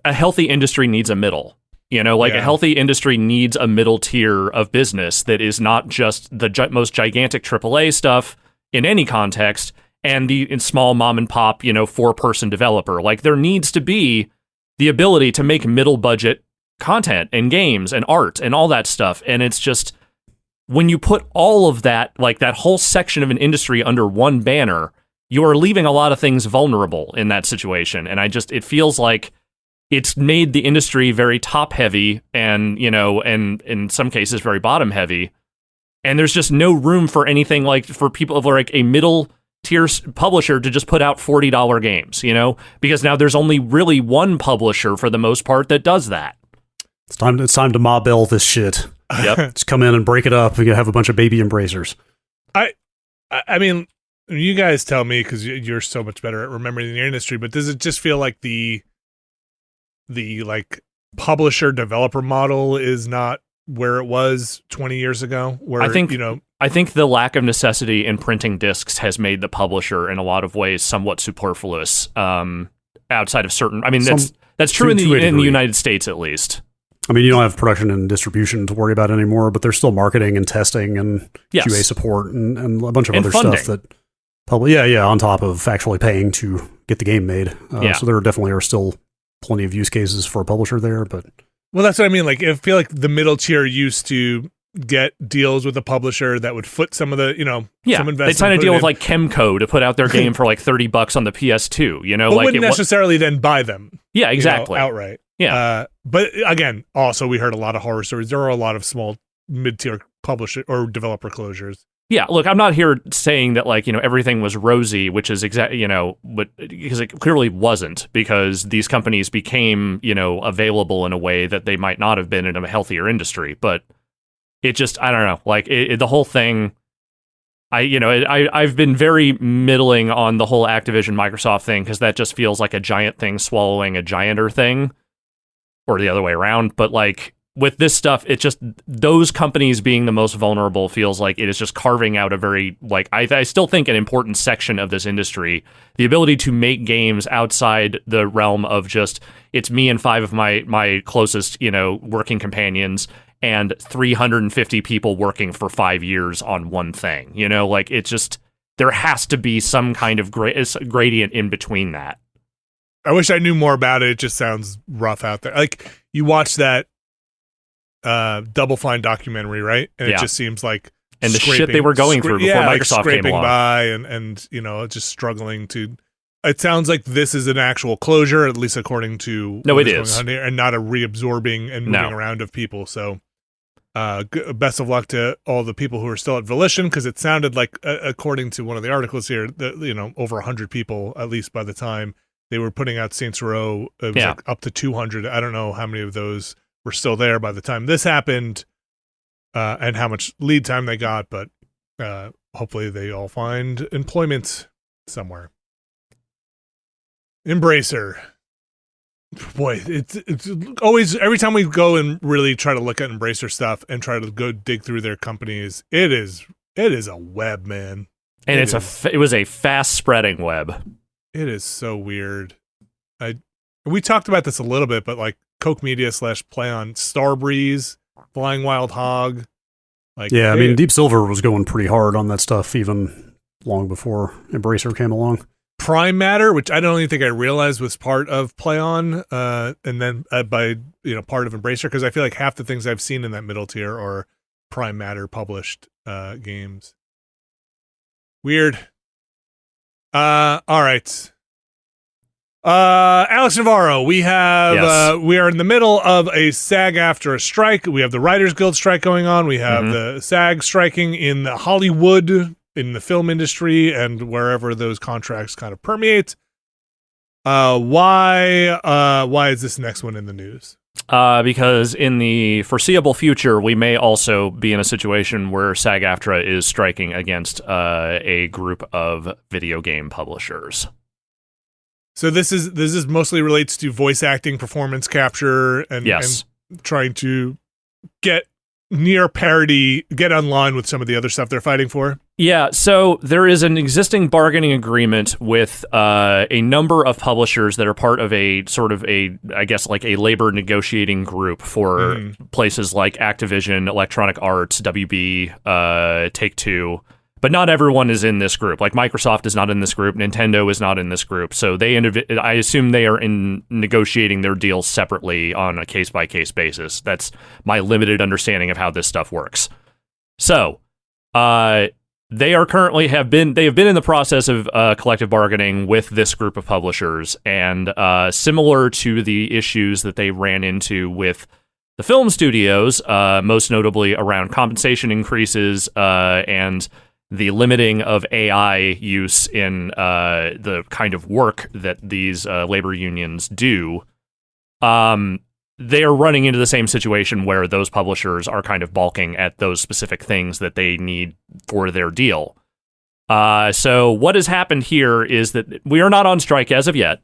a healthy industry needs a middle. A healthy industry needs a middle tier of business that is not just the most gigantic AAA stuff in any context and the small mom and pop, 4-person developer. There needs to be the ability to make middle budget content and games and art and all that stuff. And it's just, when you put all of that, that whole section of an industry under one banner, you are leaving a lot of things vulnerable in that situation. And it feels like it's made the industry very top heavy and, and in some cases very bottom heavy. And there's just no room for anything for people of a middle tier publisher to just put out $40 games, because now there's only really one publisher for the most part that does that. It's time to Ma Bell this shit. Yep. Just come in and break it up. We have a bunch of baby Embracers. I mean, you guys tell me, because you're so much better at remembering the industry, but does it just feel like the publisher developer model is not where it was 20 years ago? Where I think the lack of necessity in printing discs has made the publisher in a lot of ways somewhat superfluous. outside of certain. I mean, that's true in the United States at least. I mean, you don't have production and distribution to worry about anymore, but there's still marketing and testing and QA support and a bunch of other funding. stuff that probably, on top of actually paying to get the game made. So there definitely are still plenty of use cases for a publisher there, but... Well, that's what I mean. Like, I feel like the middle tier used to get deals with a publisher that would foot some of the, some investment. They'd sign a deal with like Chemco to put out their game for like $30 on the PS2, but wouldn't necessarily then buy them. Yeah, exactly. Outright. Yeah. But again, also we heard a lot of horror stories. There are a lot of small mid-tier publisher or developer closures. Yeah, look, I'm not here saying that everything was rosy, which is exactly, but because it clearly wasn't, because these companies became, available in a way that they might not have been in a healthier industry. But it just, I don't know, like the whole thing. I've been very middling on the whole Activision Microsoft thing, because that just feels like a giant thing swallowing a gianter thing, or the other way around. But with this stuff, it just, those companies being the most vulnerable feels like it is just carving out a very, I still think an important section of this industry. The ability to make games outside the realm of just, it's me and 5 of my closest, working companions, and 350 people working for 5 years on one thing. It's just, there has to be some kind of gradient in between that. I wish I knew more about it. It just sounds rough out there. Like, you watch that Double Fine documentary, right? And it just seems like the shit they were going through before Microsoft came along. By and just struggling to. It sounds like this is an actual closure, at least according to it is, here, and not a reabsorbing and moving around of people. So, best of luck to all the people who are still at Volition, because it sounded like, according to one of the articles here, that over 100 people, at least by the time they were putting out Saints Row, it was up to 200. I don't know how many of those were still there by the time this happened, and how much lead time they got, but hopefully they all find employment somewhere. Embracer. Boy, it's always, every time we go and really try to look at Embracer stuff and try to go dig through their companies, it is a web, man. And it was a fast spreading web. It is so weird. We talked about this a little bit, but Koch Media / PlayOn, Starbreeze, Flying Wild Hog. I mean, Deep Silver was going pretty hard on that stuff even long before Embracer came along. Prime Matter, which I don't even think I realized was part of PlayOn, and then by part of Embracer, because I feel like half the things I've seen in that middle tier are Prime Matter published games. Weird. All right. Alex Navarro, we have we are in the middle of a SAG-AFTRA strike. We have the Writers Guild strike going on. We have the SAG striking in the Hollywood, in the film industry, and wherever those contracts kind of permeate. Why is this next one in the news? Because in the foreseeable future, we may also be in a situation where SAG-AFTRA is striking against a group of video game publishers. So this is mostly relates to voice acting, performance capture, and trying to get near parity, get on line with some of the other stuff they're fighting for. Yeah, so there is an existing bargaining agreement with a number of publishers that are part of a sort of a labor negotiating group for places like Activision, Electronic Arts, WB, Take-Two. But not everyone is in this group. Like Microsoft is not in this group. Nintendo is not in this group. So I assume they are negotiating their deals separately on a case-by-case basis. That's my limited understanding of how this stuff works. So, they have been in the process of collective bargaining with this group of publishers, and similar to the issues that they ran into with the film studios, most notably around compensation increases and the limiting of AI use in the kind of work that these labor unions do, they are running into the same situation where those publishers are kind of balking at those specific things that they need for their deal. So what has happened here is that we are not on strike as of yet,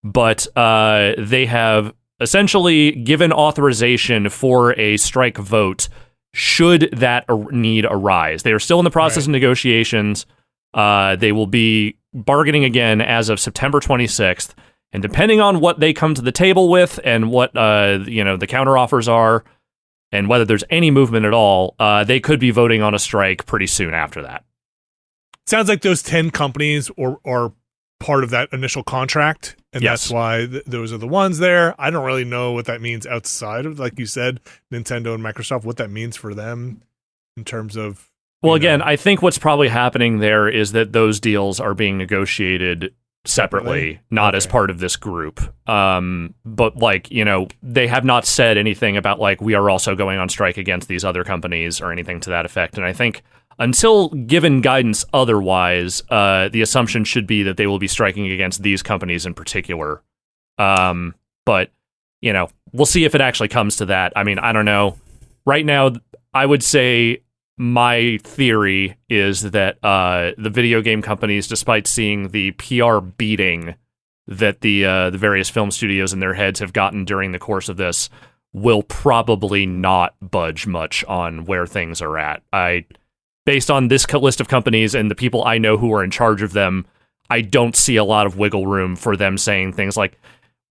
but they have essentially given authorization for a strike vote should that need arise. They are still in the process of negotiations. They will be bargaining again as of September 26th. And depending on what they come to the table with and what the counteroffers are, and whether there's any movement at all, they could be voting on a strike pretty soon after that. Sounds like those 10 companies are part of that initial contract, and Yes. that's why those are the ones there. I don't really know what that means outside of, like you said, Nintendo and Microsoft, what that means for them in terms of... Well, again, I think what's probably happening there is that those deals are being negotiated separately, not as part of this group. But they have not said anything about we are also going on strike against these other companies or anything to that effect. And I think until given guidance otherwise, the assumption should be that they will be striking against these companies in particular. But we'll see if it actually comes to that. I mean, I don't know. Right now, I would say my theory is that the video game companies, despite seeing the PR beating that the various film studios in their heads have gotten during the course of this, will probably not budge much on where things are at. Based on this list of companies and the people I know who are in charge of them, I don't see a lot of wiggle room for them saying things like,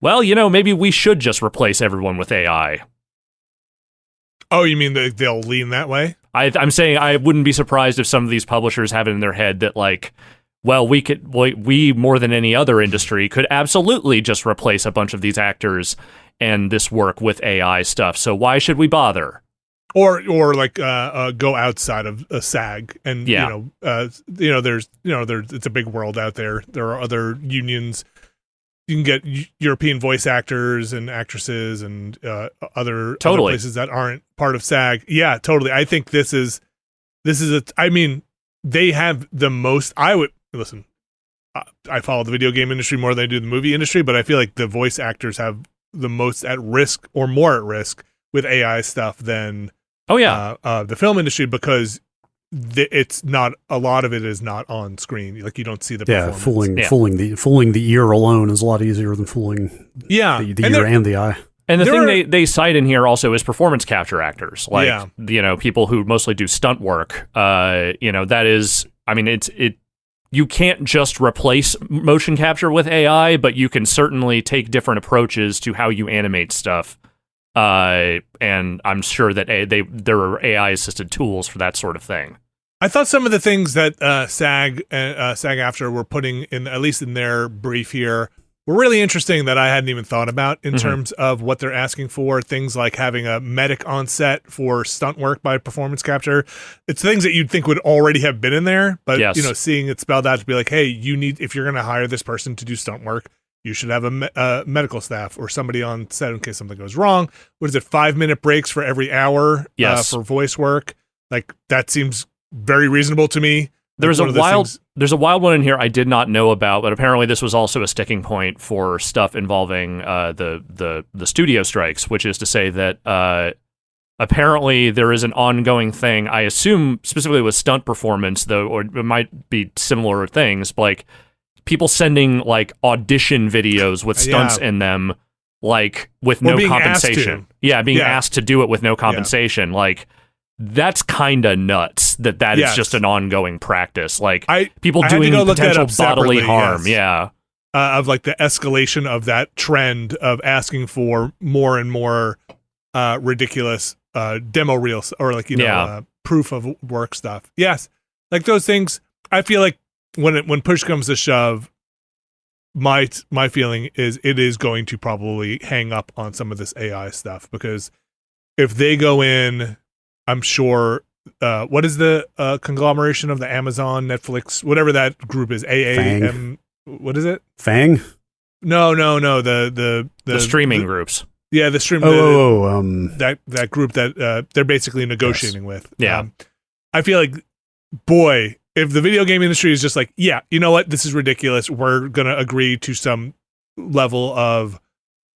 well, maybe we should just replace everyone with AI. Oh, you mean they'll lean that way? I'm saying I wouldn't be surprised if some of these publishers have it in their head that we more than any other industry could absolutely just replace a bunch of these actors and this work with AI stuff. So why should we bother? Or go outside of a SAG and there's it's a big world out there. There are other unions. You can get European voice actors and actresses and other places that aren't part of SAG. Yeah, totally. I think this is they have the most. I follow the video game industry more than I do the movie industry, but I feel like the voice actors have the most at risk or more at risk with AI stuff than the film industry, because it's not, a lot of it is not on screen. You don't see the performance. Fooling the ear alone is a lot easier than fooling the ear and the eye. And the thing they cite in here also is performance capture actors, people who mostly do stunt work. That is, you can't just replace motion capture with AI, but you can certainly take different approaches to how you animate stuff. And I'm sure that there are AI-assisted tools for that sort of thing. I thought some of the things that SAG-AFTRA were putting in, at least in their brief here, were really interesting that I hadn't even thought about in terms of what they're asking for. Things like having a medic on set for stunt work by performance capture. It's things that you'd think would already have been in there, but seeing it spelled out to be like, hey, if you're going to hire this person to do stunt work, you should have a medical staff or somebody on set in case something goes wrong. What is it, 5-minute breaks for every hour for voice work? That seems very reasonable to me. There's a wild one in here I did not know about, but apparently this was also a sticking point for stuff involving the studio strikes, which is to say that apparently there is an ongoing thing, I assume specifically with stunt performance, though, or it might be similar things, people sending audition videos with stunts in them, with no compensation. Being asked to do it with no compensation. That's kind of nuts that is just an ongoing practice. People doing potential bodily harm. Yes. Of the escalation of that trend of asking for more and more ridiculous demo reels or proof of work stuff. Yes. Those things, I feel like when push comes to shove, my feeling is it is going to probably hang up on some of this AI stuff, because if they go in, I'm sure, what is the conglomeration of the Amazon, Netflix, whatever that group is, AAM, what is it? Fang? No, the streaming groups. Yeah, the stream. That group that they're basically negotiating with. Yeah, I feel like, boy, if the video game industry is just you know what, this is ridiculous, we're gonna agree to some level of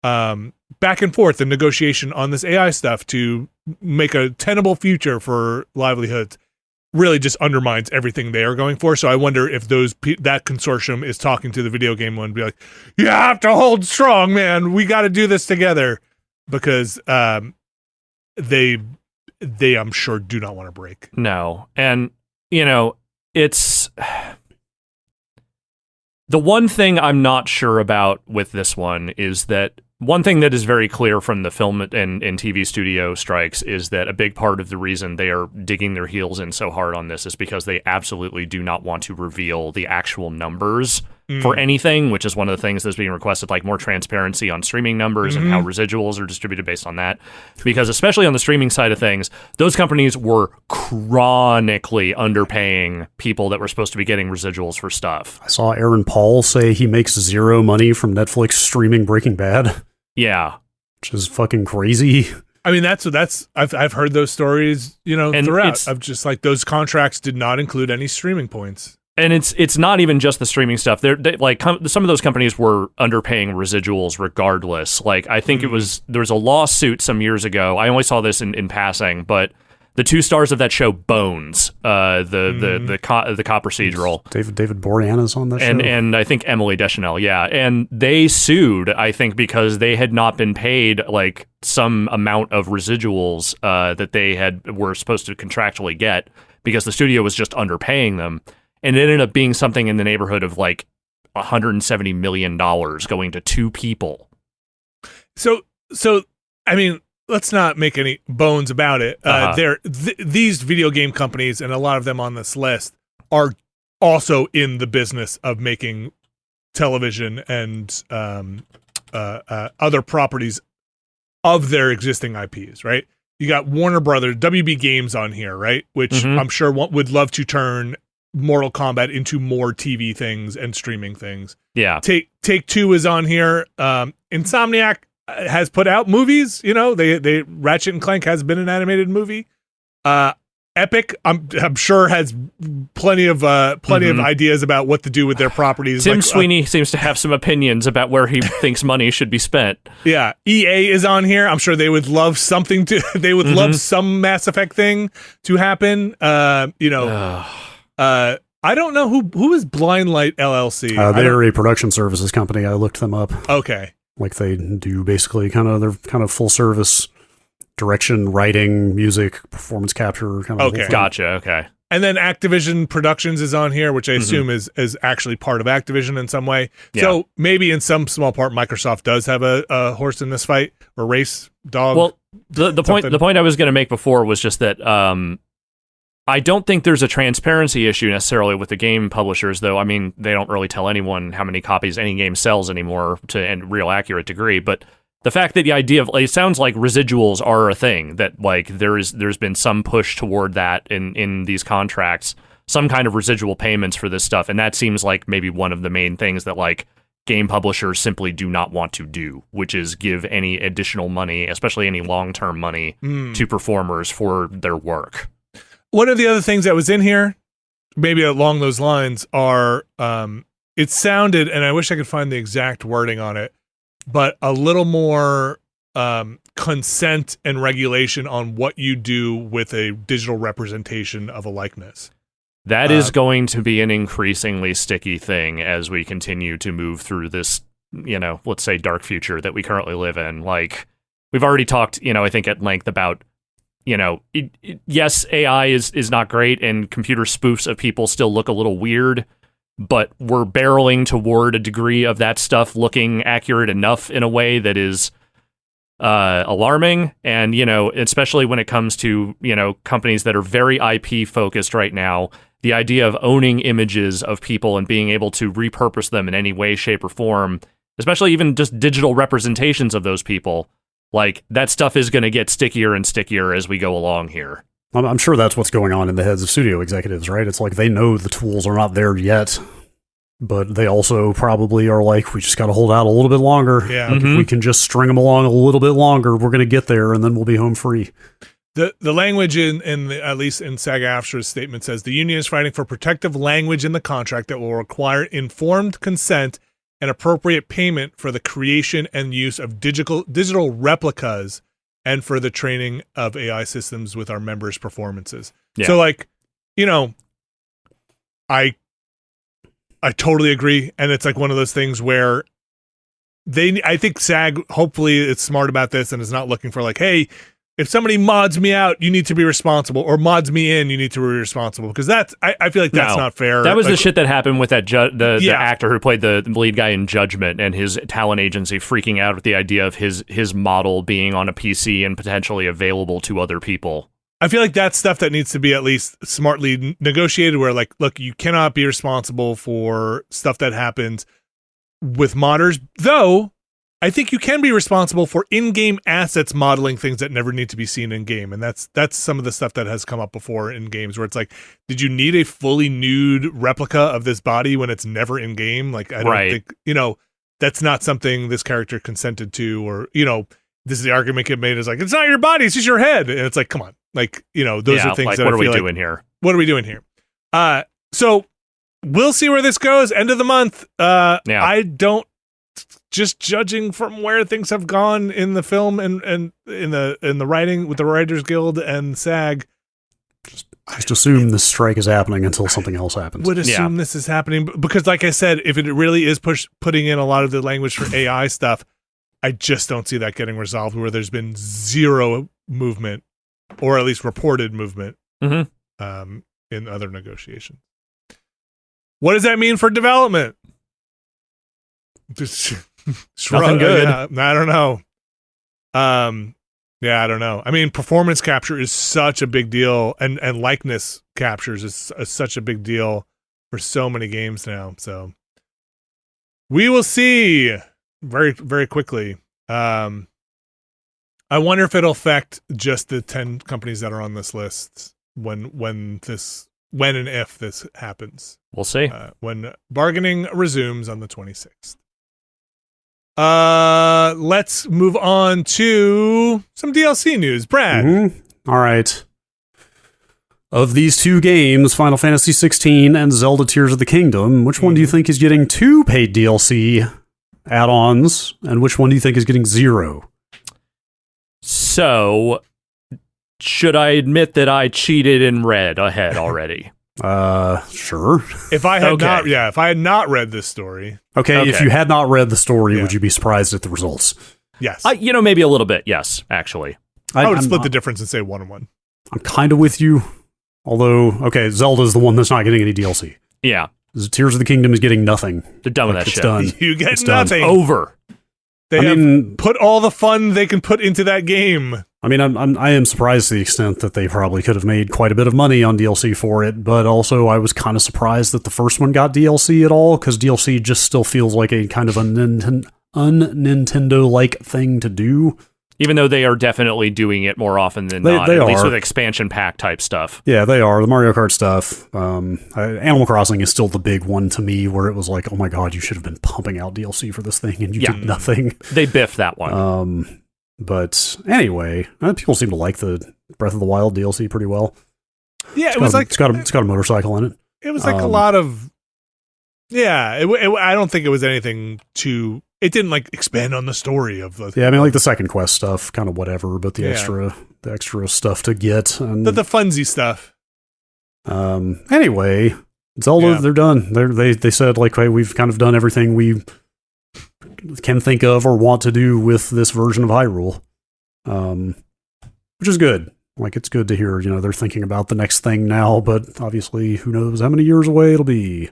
back and forth and negotiation on this AI stuff to make a tenable future for livelihoods, really just undermines everything they are going for. So I wonder if that consortium is talking to the video game one and be like, you have to hold strong, man. We got to do this together, because they I'm sure do not want to break. No. And, it's The one thing I'm not sure about with this one is that one thing that is very clear from the film and TV studio strikes is that a big part of the reason they are digging their heels in so hard on this is because they absolutely do not want to reveal the actual numbers for anything, which is one of the things that's being requested, like more transparency on streaming numbers and how residuals are distributed based on that. Because especially on the streaming side of things, those companies were chronically underpaying people that were supposed to be getting residuals for stuff. I saw Aaron Paul say he makes zero money from Netflix streaming Breaking Bad. Yeah. Which is fucking crazy. I mean, I've heard those stories, throughout. Of just like those contracts did not include any streaming points. And it's not even just the streaming stuff. They some of those companies were underpaying residuals regardless. Like, I think there was a lawsuit some years ago. I only saw this in passing, but the 2 stars of that show, Bones, the cop procedural. David Boreanaz on that show. And I think Emily Deschanel, yeah. And they sued, I think, because they had not been paid like some amount of residuals that they were supposed to contractually get because the studio was just underpaying them. And it ended up being something in the neighborhood of like $170 million going to 2 people. So I mean, let's not make any bones about it. These video game companies, and a lot of them on this list, are also in the business of making television and other properties of their existing IPs, right? You got Warner Brothers, WB Games on here, right? Which I'm sure would love to turn Mortal Kombat into more TV things and streaming things. Yeah. Take-Two is on here. Insomniac has put out movies. They Ratchet and Clank has been an animated movie. Epic, I'm sure, has plenty of ideas about what to do with their properties. Tim Sweeney seems to have some opinions about where he thinks money should be spent. Yeah, EA is on here. I'm sure they would love something to. They would love some Mass Effect thing to happen. I don't know who is Blindlight LLC. They're a production services company. I looked them up. Okay, like they do basically they're kind of full service direction, writing, music, performance capture. Kind of. Okay, gotcha. Okay, and then Activision Productions is on here, which I assume is actually part of Activision in some way. Yeah. So maybe in some small part, Microsoft does have a horse in this fight or race dog. Well, the point I was going to make before was just that. I don't think there's a transparency issue necessarily with the game publishers, though. I mean, they don't really tell anyone how many copies any game sells anymore to a real accurate degree. But the fact that the idea of it sounds like residuals are a thing, that like there's been some push toward that in these contracts, some kind of residual payments for this stuff, and that seems like maybe one of the main things that like game publishers simply do not want to do, which is give any additional money, especially any long-term money, to performers for their work. One of the other things that was in here, maybe along those lines, are it sounded, and I wish I could find the exact wording on it, but a little more consent and regulation on what you do with a digital representation of a likeness. That is going to be an increasingly sticky thing as we continue to move through this, let's say dark future that we currently live in. Like, we've already talked, I think at length about yes, AI is not great, and computer spoofs of people still look a little weird, but we're barreling toward a degree of that stuff looking accurate enough in a way that is alarming. And, especially when it comes to, companies that are very IP focused right now, the idea of owning images of people and being able to repurpose them in any way, shape, or form, especially even just digital representations of those people, like, that stuff is going to get stickier and stickier as we go along here. I'm sure that's what's going on in the heads of studio executives, right? It's like they know the tools are not there yet, but they also probably are like, we just got to hold out a little bit longer. Yeah. Like, if we can just string them along a little bit longer, we're going to get there, and then we'll be home free. The language at least in SAG-AFTRA's statement says the union is fighting for protective language in the contract that will require informed consent and appropriate payment for the creation and use of digital replicas and for the training of AI systems with our members' performances. Yeah. So, like, I totally agree, and it's like one of those things where I think SAG, hopefully it's smart about this and is not looking for like, hey, if somebody mods me out, you need to be responsible, or mods me in, you need to be responsible, because I feel like that's not fair. That was the shit that happened with that the actor who played the lead guy in Judgment, and his talent agency freaking out at the idea of his model being on a PC and potentially available to other people. I feel like that's stuff that needs to be at least smartly negotiated, where like, look, you cannot be responsible for stuff that happens with modders, though I think you can be responsible for in-game assets modeling things that never need to be seen in-game, and that's some of the stuff that has come up before in games, where it's like, did you need a fully nude replica of this body when it's never in-game? Like, I don't think, that's not something this character consented to, or, this is the argument get made is like, it's not your body, it's just your head, and it's like, come on. Like, those are things like, that what I are we feel doing here? What are we doing here? So we'll see where this goes. End of the month. I don't, just judging from where things have gone in the film and in the writing with the Writers Guild and SAG. Just assume the strike is happening until something else happens. Would assume this is happening because, like I said, if it really is putting in a lot of the language for AI stuff, I just don't see that getting resolved, where there's been zero movement, or at least reported movement, in other negotiations. What does that mean for development? Just nothing good. I don't know. I don't know. I mean, performance capture is such a big deal, and likeness captures is such a big deal for so many games now. So we will see very, very quickly. I wonder if it'll affect just the 10 companies that are on this list when and if this happens. We'll see. When bargaining resumes on the 26th. Let's move on to some DLC news. Brad. Mm-hmm. All right. Of these two games, Final Fantasy 16 and Zelda Tears of the Kingdom, which one do you think is getting 2 paid DLC add-ons, and which one do you think is getting 0? So, should I admit that I cheated and read ahead already? Sure. If I had not read this story. Okay, if you had not read the story, would you be surprised at the results? Yes. Maybe a little bit, yes, actually. I would split the difference and say 1-1. I'm kind of with you. Although, okay, Zelda's the one that's not getting any DLC. Yeah. Tears of the Kingdom is getting nothing. They're done with that it's shit. Done. You get it's nothing. Done. Over. They have put all the fun they can put into that game. I mean, I am surprised to the extent that they probably could have made quite a bit of money on DLC for it, but also I was kind of surprised that the first one got DLC at all, because DLC just still feels like a kind of un-Nintendo-like thing to do. Even though they are definitely doing it more often than not, at least with expansion pack type stuff. Yeah, they are. The Mario Kart stuff. Animal Crossing is still the big one to me, where it was like, oh my god, you should have been pumping out DLC for this thing, and you did nothing. They biffed that one. But anyway, people seem to like the Breath of the Wild DLC pretty well. Yeah, it's got a motorcycle in it. It was like a lot of. Yeah, I don't think it was anything too. It didn't like expand on the story of the. Yeah, I mean, like the second quest stuff, kind of whatever, but the extra stuff to get and the funsy stuff. Anyway, Zelda, they're done. They said like, hey, we've kind of done everything we can think of or want to do with this version of Hyrule, which is good. Like, it's good to hear, they're thinking about the next thing now, but obviously who knows how many years away it'll be.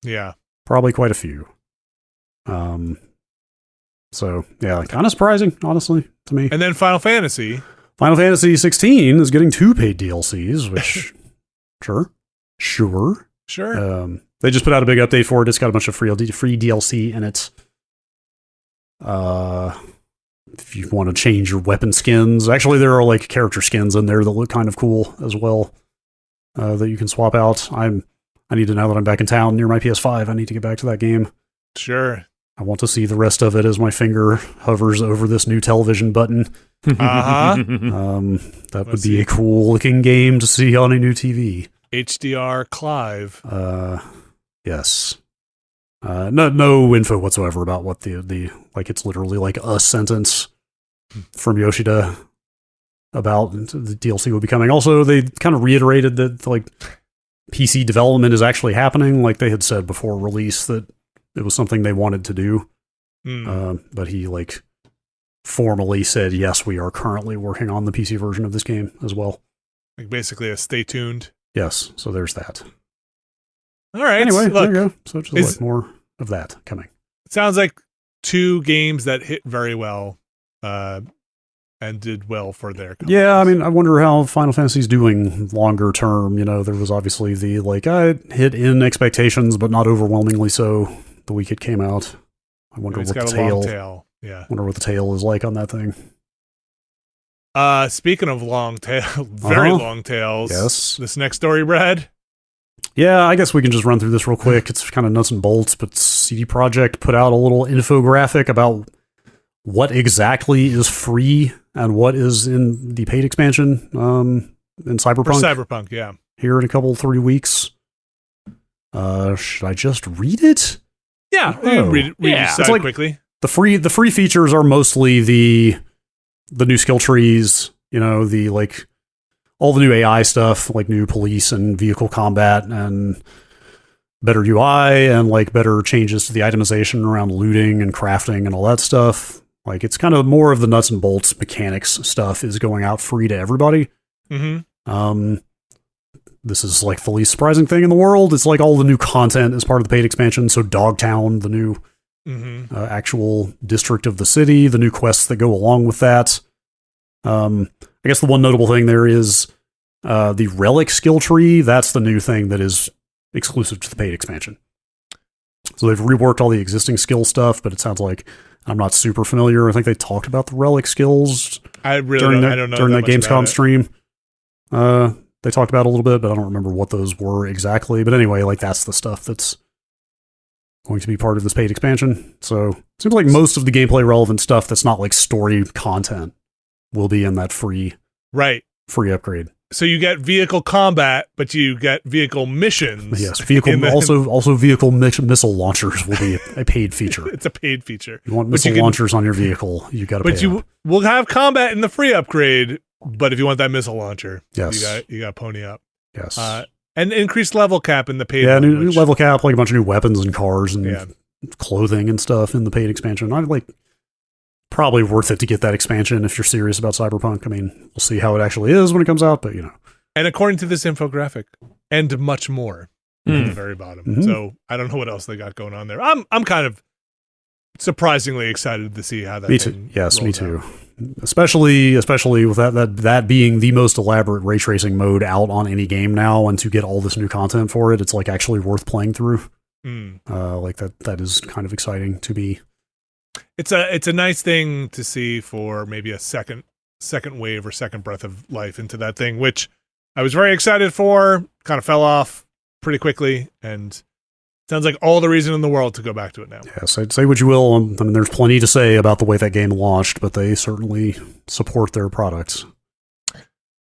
Yeah. Probably quite a few. So, yeah, kind of surprising, honestly, to me. And then Final Fantasy 16 is getting 2 paid DLCs, which, sure. They just put out a big update for it. It's got a bunch of free DLC in it. If you want to change your weapon skins, actually there are like character skins in there that look kind of cool as well, that you can swap out. I need to, now that I'm back in town near my PS5, I need to get back to that game. Sure. I want to see the rest of it as my finger hovers over this new television button. That would be a cool looking game to see on a new TV. HDR Clive. Yes. No info whatsoever about what the like, it's literally like a sentence from Yoshida about the DLC will be coming. Also, they kind of reiterated that like PC development is actually happening, like they had said before release that it was something they wanted to do. But he like formally said, yes, we are currently working on the PC version of this game as well. Like basically a stay tuned. Yes, so there's that. All right. Anyway, look, there you go. So just more of that coming. It sounds like 2 games that hit very well and did well for their companies. Yeah, I mean, I wonder how Final Fantasy's doing longer term. You know, there was obviously the, like, I hit in expectations, but not overwhelmingly so the week it came out. I wonder what the tail. Yeah. Wonder what the tail is like on that thing. Speaking of long tail, very long tails. Yes. This next story, Brad. Yeah, I guess we can just run through this real quick. It's kind of nuts and bolts, but CD Projekt put out a little infographic about what exactly is free and what is in the paid expansion in Cyberpunk. For Cyberpunk, yeah. Here in 3 weeks. Should I just read it? Yeah, you can read it like, quickly. The free features are mostly the new skill trees, you know, the like all the new AI stuff, like new police and vehicle combat and better UI and like better changes to the itemization around looting and crafting and all that stuff. Like it's kind of more of the nuts and bolts mechanics stuff is going out free to everybody. Mm-hmm. This is like the least surprising thing in the world. It's like all the new content is part of the paid expansion. So Dogtown, the new actual district of the city, the new quests that go along with that. I guess the one notable thing there is the relic skill tree. That's the new thing that is exclusive to the paid expansion. So they've reworked all the existing skill stuff, but it sounds like I'm not super familiar. I think they talked about the relic skills I don't know during that Gamescom it. stream. They talked about it a little bit, but I don't remember what those were exactly. But anyway, like that's the stuff that's going to be part of this paid expansion. So it seems like most of the gameplay relevant stuff that's not like story content will be in that free upgrade. So you get vehicle combat, but you get vehicle missions. Yes, also vehicle missile launchers will be a paid feature. It's a paid feature. You want missile launchers on your vehicle, you got to pay. But you will have combat in the free upgrade. But if you want that missile launcher, yes, you got to pony up. Yes, and increased level cap in the paid. Yeah, new level cap, like a bunch of new weapons and cars and clothing and stuff in the paid expansion. I like probably worth it to get that expansion if you're serious about Cyberpunk. I mean, we'll see how it actually is when it comes out, but you know. And according to this infographic, and much more at the very bottom. Mm-hmm. So I don't know what else they got going on there. I'm kind of surprisingly excited to see how that. Me too. Yes, me too. Especially with that being the most elaborate ray tracing mode out on any game now, and to get all this new content for it, it's like actually worth playing through. Like that is kind of exciting to be. It's a nice thing to see for maybe a second wave or second breath of life into that thing, which I was very excited for. Kind of fell off pretty quickly, and sounds like all the reason in the world to go back to it now. Yes, I'd say what you will. I mean, there's plenty to say about the way that game launched, but they certainly support their products.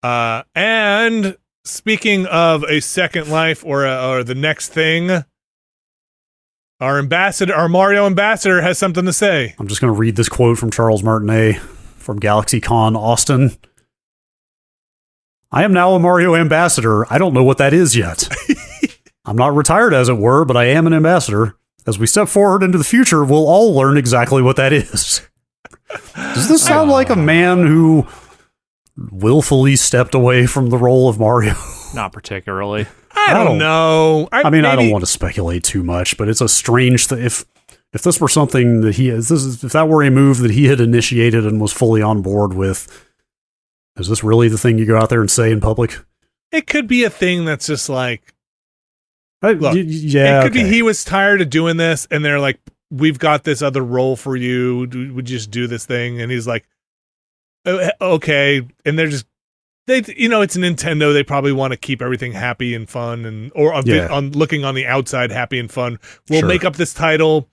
And speaking of a second life or the next thing, our Mario ambassador has something to say. I'm just going to read this quote from Charles Martinet from GalaxyCon Austin. I am now a Mario ambassador. I don't know what that is yet. I'm not retired, as it were, but I am an ambassador. As we step forward into the future, we'll all learn exactly what that is. Does this sound like a man who willfully stepped away from the role of Mario? Not particularly. I don't know. I don't want to speculate too much, but it's a strange thing. If this were something that if that were a move that he had initiated and was fully on board with, is this really the thing you go out there and say in public? It could be a thing that's just like, look, yeah, it could be he was tired of doing this, and they're like, "We've got this other role for you. Would you just do this thing?" And he's like, "Okay." And they're just, it's Nintendo. They probably want to keep everything happy and fun, on looking on the outside happy and fun. We'll make up this title,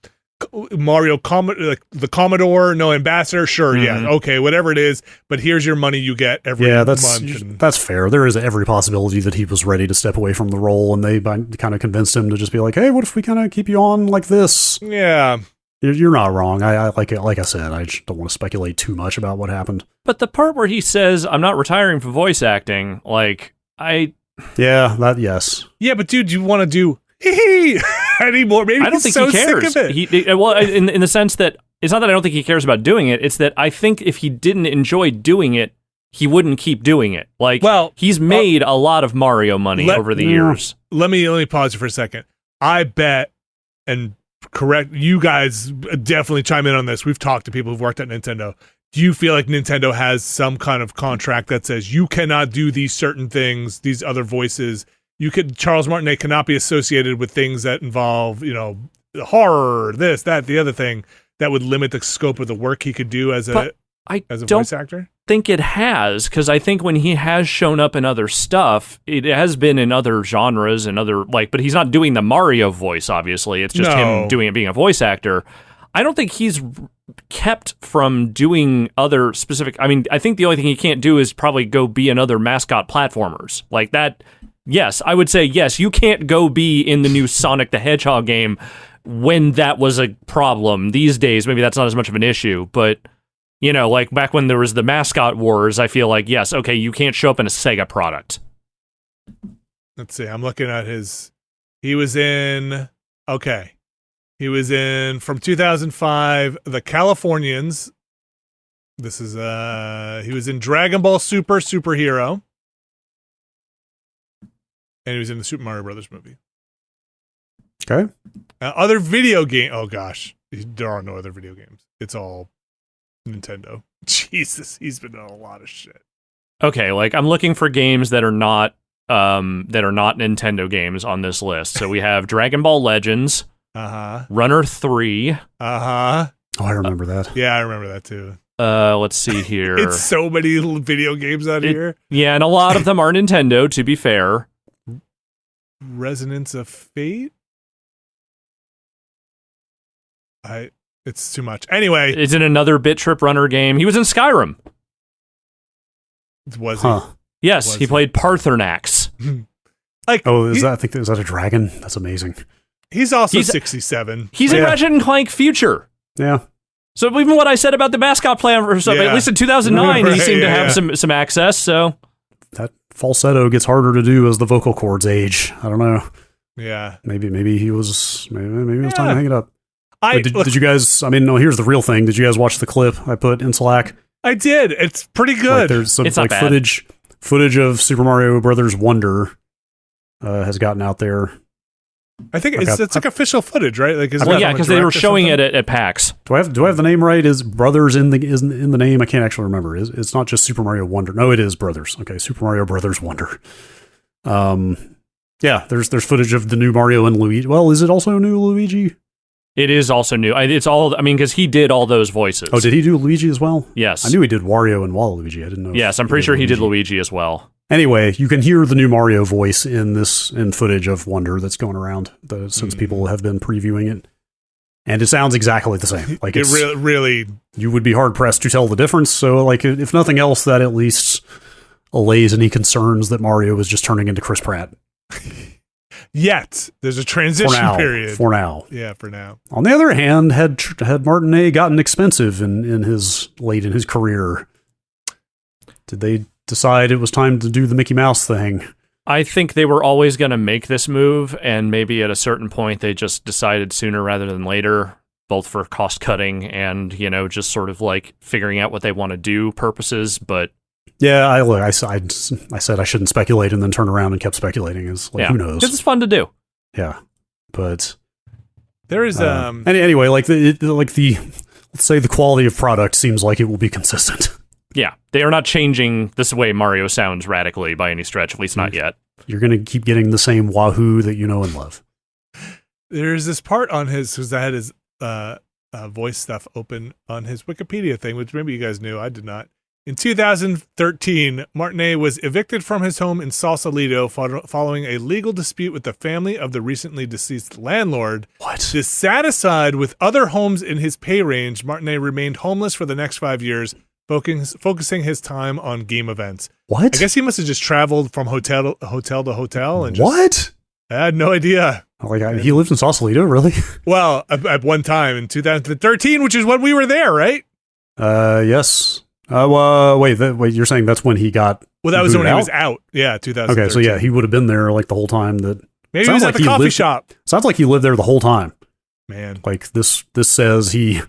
Mario the Commodore, no ambassador. Sure, okay, whatever it is. But here's your money you get every month. That's fair. There is every possibility that he was ready to step away from the role, and they kind of convinced him to just be like, "Hey, what if we kind of keep you on like this?" Yeah, you're not wrong. I like I said, I just don't want to speculate too much about what happened. But the part where he says, "I'm not retiring from voice acting," yes. Yeah, but dude, you want to do anymore? Maybe I don't think he cares. Sick of it. In the sense that it's not that I don't think he cares about doing it. It's that I think if he didn't enjoy doing it, he wouldn't keep doing it. Like, he's made a lot of Mario money over the years. Let me pause you for a second. I bet, and correct, you guys definitely chime in on this. We've talked to people who've worked at Nintendo. Do you feel like Nintendo has some kind of contract that says you cannot do these certain things, these other voices? Charles Martinet cannot be associated with things that involve, horror, this, that, the other thing, that would limit the scope of the work he could do as a voice actor? Think it has, because I think when he has shown up in other stuff, it has been in other genres and other, but he's not doing the Mario voice, obviously. It's just him doing it, being a voice actor. I don't think he's kept from doing other specific... I mean, I think the only thing he can't do is probably go be in other mascot platformers. Like that, yes, I would say, yes, you can't go be in the new Sonic the Hedgehog game when that was a problem. These days, maybe that's not as much of an issue, but... like back when there was the mascot wars, I feel like, yes, okay, you can't show up in a Sega product. Let's see, I'm looking at he was in from 2005, The Californians. This is, he was in Dragon Ball Superhero. And he was in the Super Mario Brothers movie. Okay. Other video game, oh gosh, there are no other video games. It's all Nintendo. Jesus, he's been in a lot of shit. Okay, I'm looking for games that are not Nintendo games on this list. So we have Dragon Ball Legends, Runner 3. Oh, I remember that. Yeah, I remember that too. Let's see here. It's so many video games out here. Yeah, and a lot of them are Nintendo, to be fair. Resonance of Fate? It's too much. Anyway. It's in another Bit Trip Runner game. He was in Skyrim. Was he? Yes, he played Parthenax. Is that a dragon? That's amazing. He's also 67. He's in Ratchet and Clank Future. Yeah. So even what I said about the mascot plan, or something, at least in 2009, he seemed to have some access. So that falsetto gets harder to do as the vocal cords age. I don't know. Yeah. Maybe it was time to hang it up. Did you guys? I mean, no. Here's the real thing. Did you guys watch the clip I put in Slack? I did. It's pretty good. There's some footage of Super Mario Brothers Wonder has gotten out there. I think it's official footage, right? Because they were showing it at PAX. Do I have the name right? Is Brothers in the name? I can't actually remember. It's not just Super Mario Wonder. No, it is Brothers. Okay, Super Mario Brothers Wonder. Yeah. There's footage of the new Mario and Luigi. Well, is it also new Luigi? It is also new. It's all, because he did all those voices. Oh, did he do Luigi as well? Yes. I knew he did Wario and Waluigi. I didn't know. Yes, I'm pretty sure he did Luigi as well. Anyway, you can hear the new Mario voice in footage of Wonder that's going around since people have been previewing it. And it sounds exactly the same. Like, it's really, you would be hard pressed to tell the difference. So, if nothing else, that at least allays any concerns that Mario was just turning into Chris Pratt. Yet there's a transition period for now. Yeah, for now. On the other hand, had Martinet gotten expensive in his career? Did they decide it was time to do the Mickey Mouse thing? I think they were always going to make this move, and maybe at a certain point they just decided sooner rather than later, both for cost cutting and just sort of figuring out what they want to do purposes. But yeah, I said I shouldn't speculate, and then turn around and kept speculating. Who knows? It's fun to do. Yeah, but there is anyway, let's say the quality of product seems like it will be consistent. Yeah, they are not changing this way Mario sounds radically by any stretch, at least not yet. You're going to keep getting the same wahoo that you know and love. There's this part on because I had his voice stuff open on his Wikipedia thing, which maybe you guys knew. I did not. In 2013, Martinet was evicted from his home in Sausalito following a legal dispute with the family of the recently deceased landlord. What? Dissatisfied with other homes in his pay range, Martinet remained homeless for the next 5 years, focusing his time on game events. What? I guess he must have just traveled from hotel to hotel. And what? I had no idea. He lived in Sausalito, really? Well, at one time in 2013, which is when we were there, right? Yes. Wait, you're saying that's when he got that was when he was out. Yeah, 2013. Okay, so yeah, he would have been there the whole time that... Maybe he was at the coffee shop. Sounds like he lived there the whole time. Man. This says he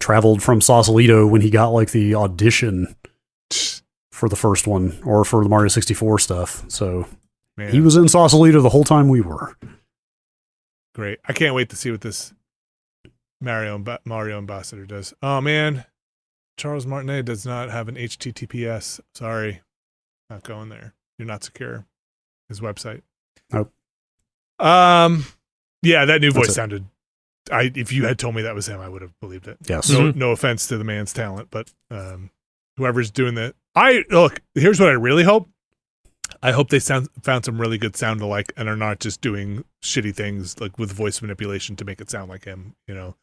traveled from Sausalito when he got like the audition for the first one or for the Mario 64 stuff. So he was in Sausalito the whole time we were. Great. I can't wait to see what this Mario ambassador does. Oh man, Charles Martinet does not have an HTTPS. Sorry, not going there. You're not secure. His website. Nope. Yeah, that new voice sounded. If you had told me that was him, I would have believed it. Yes. No offense to the man's talent, but whoever's doing that, look. Here's what I really hope. I hope they found some really good sound alike and are not just doing shitty things like with voice manipulation to make it sound like him. You know,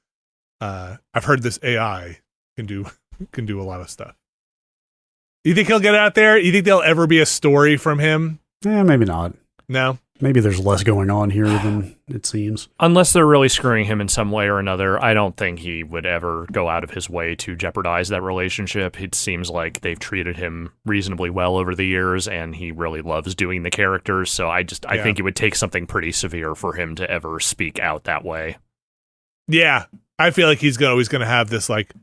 I've heard this AI can do a lot of stuff. You think he'll get out there? You think there'll ever be a story from him? Maybe not. No. Maybe there's less going on here than it seems. Unless they're really screwing him in some way or another, I don't think he would ever go out of his way to jeopardize that relationship. It seems like they've treated him reasonably well over the years, and he really loves doing the characters, so I think it would take something pretty severe for him to ever speak out that way. Yeah, I feel like he's always going to have this like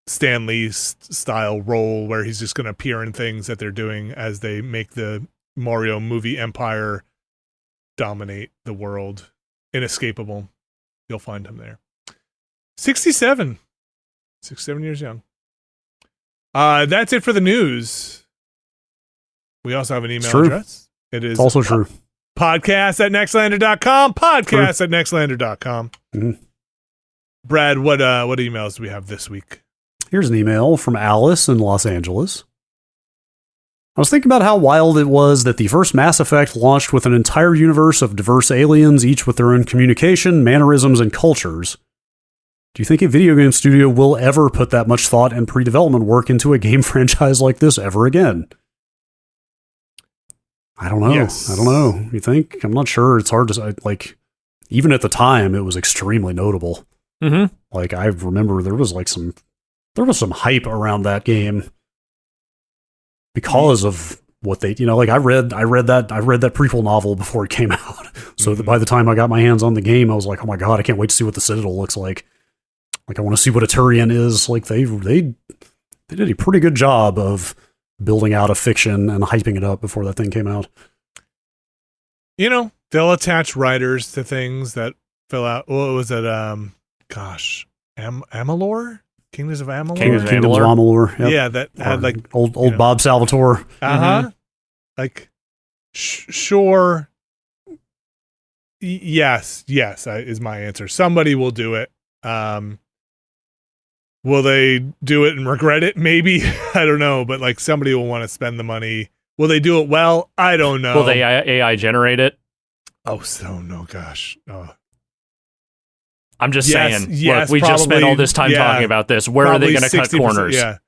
Stan Lee style role where he's just going to appear in things that they're doing as they make the Mario movie empire dominate the world. Inescapable. You'll find him there. 67 years young. That's it for the news. We also have an email address. It's also true. Podcast@nextlander.com. Podcast@nextlander.com. Mm-hmm. Brad, what emails do we have this week? Here's an email from Alice in Los Angeles. I was thinking about how wild it was that the first Mass Effect launched with an entire universe of diverse aliens, each with their own communication, mannerisms, and cultures. Do you think a video game studio will ever put that much thought and pre-development work into a game franchise like this ever again? I don't know. Yes. I don't know. You think? I'm not sure. It's hard to say. Like, even at the time, it was extremely notable. Mm-hmm. Like, I remember there was some hype around that game because of what they, like I read that prequel novel before it came out. So that by the time I got my hands on the game, I was like, oh my God, I can't wait to see what the Citadel looks like. Like, I want to see what a Turian is. Like, they did a pretty good job of building out a fiction and hyping it up before that thing came out. They'll attach writers to things that fill out. What was it? Amalur? Kingdoms of Amalur? Kingdoms of Amalur. Yep. Yeah, that had like old Bob Salvatore. Uh-huh. Like, sure. Yes, is my answer. Somebody will do it. Will they do it and regret it? Maybe. I don't know. But like, somebody will want to spend the money. Will they do it well? I don't know. Will they AI generate it? Oh, so no, gosh. Oh. I'm just saying. Yes, look, we just spent all this time talking about this. Where are they going to cut corners? Yeah,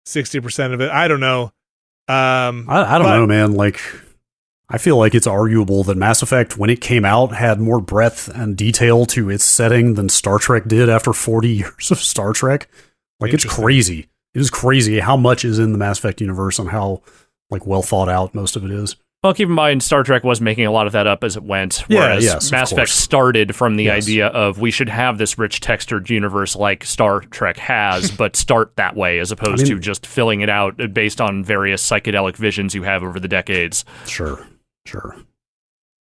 60% of it. I don't know. I don't know, man. Like, I feel like it's arguable that Mass Effect, when it came out, had more breadth and detail to its setting than Star Trek did after 40 years of Star Trek. Like, it's crazy. It is crazy how much is in the Mass Effect universe and how like well thought out most of it is. Well, keep in mind, Star Trek was making a lot of that up as it went, whereas Mass Effect started from the idea of we should have this rich textured universe like Star Trek has, but start that way as opposed to just filling it out based on various psychedelic visions you have over the decades. Sure.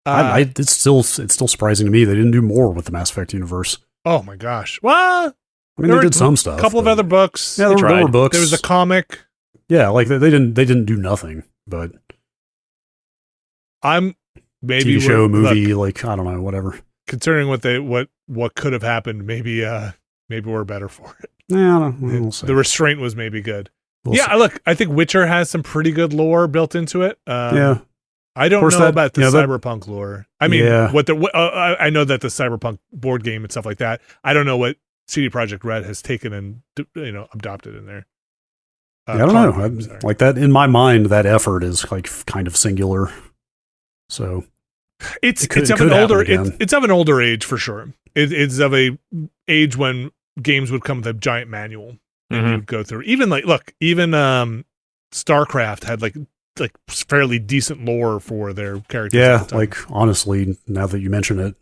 It's still surprising to me they didn't do more with the Mass Effect universe. Oh my gosh! Well, I mean, they did some stuff. A couple of other books. Yeah, there were books. There was a comic. Yeah, like they didn't do nothing, but. I'm maybe TV show, movie, like I don't know, whatever. Considering what could have happened, maybe we're better for it. Yeah, we'll see. The restraint was maybe good. We'll see. Look, I think Witcher has some pretty good lore built into it. Yeah, I don't know about the Cyberpunk lore. I mean, I know that the Cyberpunk board game and stuff like that. I don't know what CD Projekt Red has taken and adopted in there. I don't know. Like that in my mind, that effort is like kind of singular. So it's of an older age for sure. It's of a age when games would come with a giant manual and you would go through. Even StarCraft had like fairly decent lore for their characters. Yeah, like honestly, now that you mention it,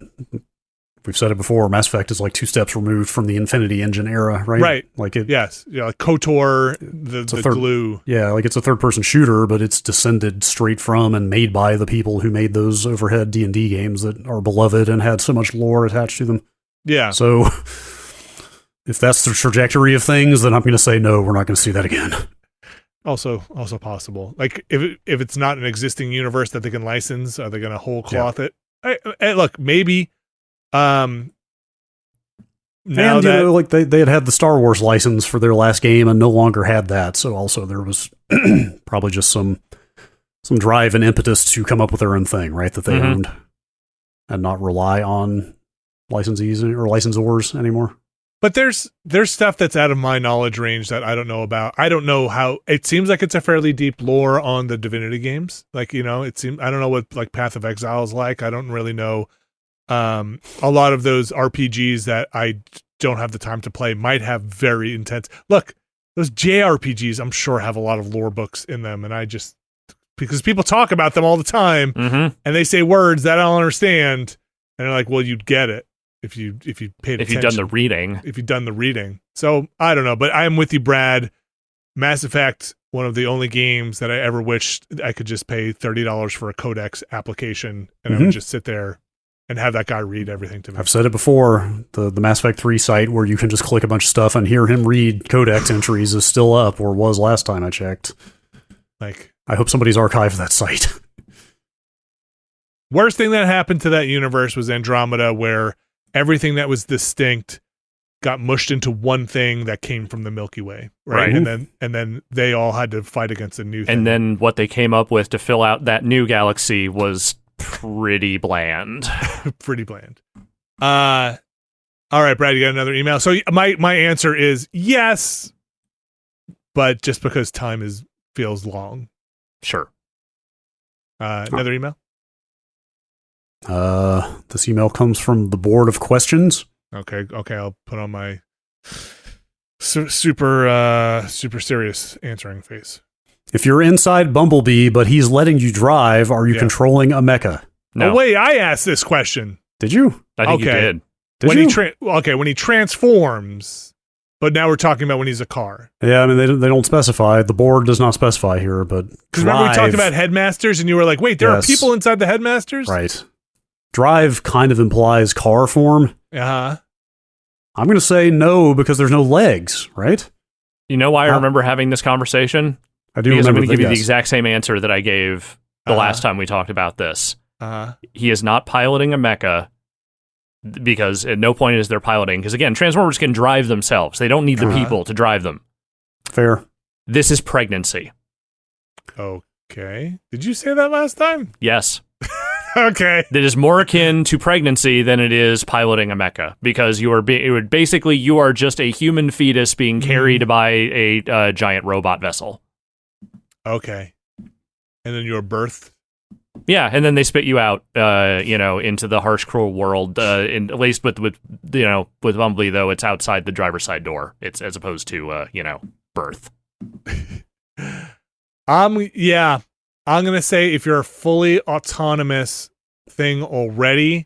we've said it before, Mass Effect is like 2 steps removed from the Infinity Engine era, right? Right. Like it. Yes. Yeah, like KOTOR, the glue. Yeah, like it's a third-person shooter, but it's descended straight from and made by the people who made those overhead D&D games that are beloved and had so much lore attached to them. Yeah. So if that's the trajectory of things, then I'm going to say no, we're not going to see that again. Also possible. Like if it's not an existing universe that they can license, are they going to whole cloth it? Hey, look, maybe. Now and, that like they had the Star Wars license for their last game and no longer had that, so also there was probably just some drive and impetus to come up with their own thing, right? That they owned, and not rely on licensees or licensors anymore. But there's stuff that's out of my knowledge range that I don't know about. I don't know how. It seems like it's a fairly deep lore on the Divinity games. Like, I don't know what like Path of Exile is like. I don't really know. A lot of those RPGs that I don't have the time to play might have very intense. Look, those JRPGs I'm sure have a lot of lore books in them, and because people talk about them all the time, and they say words that I don't understand, and they're like, well, you'd get it. If you paid attention. If you've done the reading. If you've done the reading. So, I don't know, but I'm with you, Brad. Mass Effect, one of the only games that I ever wished I could just pay $30 for a codex application, and I would just sit there and have that guy read everything to me. I've said it before, the Mass Effect 3 site where you can just click a bunch of stuff and hear him read codex entries is still up, or was last time I checked. Like, I hope somebody's archived that site. Worst thing that happened to that universe was Andromeda, where everything that was distinct got mushed into one thing that came from the Milky Way, right? And then they all had to fight against a new thing. And then what they came up with to fill out that new galaxy was pretty bland. Pretty bland. All right, Brad, you got another email. So my answer is yes, but just because time feels long. Sure. Another email? This email comes from the Board of Questions. Okay, I'll put on my super serious answering face. If you're inside Bumblebee, but he's letting you drive, are you controlling a mecha? No. Oh, wait, I asked this question. Did you? I think you did. When he transforms, but now we're talking about when he's a car. Yeah, I mean, they don't specify. The board does not specify here, but because remember we talked about headmasters, and you were like, wait, there are people inside the headmasters? Right. Drive kind of implies car form. Uh-huh. I'm going to say no because there's no legs, right? You know why I remember having this conversation? I do because remember. I'm going to give you the exact same answer that I gave the last time we talked about this. He is not piloting a mecha because at no point is there piloting. Because again, Transformers can drive themselves. They don't need the people to drive them. Fair. This is pregnancy. Okay. Did you say that last time? Yes. Okay. That is more akin to pregnancy than it is piloting a mecha, because you are you are just a human fetus being carried by a giant robot vessel. Okay. And then you're birthed. Yeah, and then they spit you out, into the harsh, cruel world. At least with Bumblebee, though, it's outside the driver's side door. It's as opposed to birth. I'm gonna say if you're a fully autonomous thing already,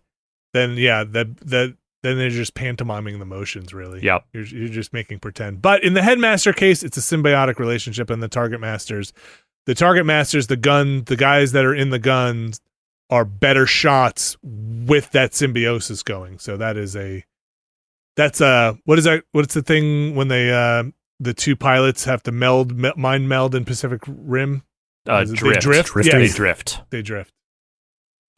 then then they're just pantomiming the motions. Really, yep. You're just making pretend. But in the headmaster case, it's a symbiotic relationship, and the target masters, the guys that are in the guns are better shots with that symbiosis going. So what's the thing when they the two pilots have to mind meld in Pacific Rim? Drift. They drift. Yeah, they drift.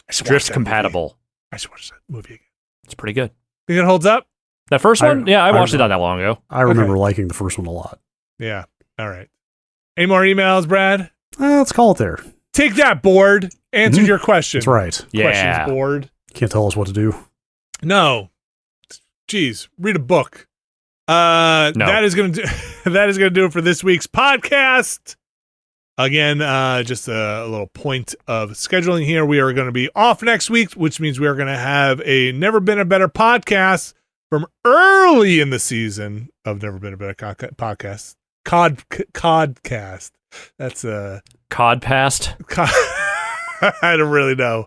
Drift compatible. I should watch that movie again. It's pretty good. Think it holds up? That first one? I watched it not that long ago. I remember liking the first one a lot. Yeah. All right. Any more emails, Brad? Let's call it there. Take that, board. Answered your question. That's right. Yeah. Questions, board. Can't tell us what to do. No. Jeez. Read a book. No. That is gonna do it for this week's podcast. Again, just a little point of scheduling here. We are going to be off next week, which means we are going to have a Never Been a Better podcast from early in the season of Never Been a Better podcast. Codcast. That's a Codpast. I don't really know.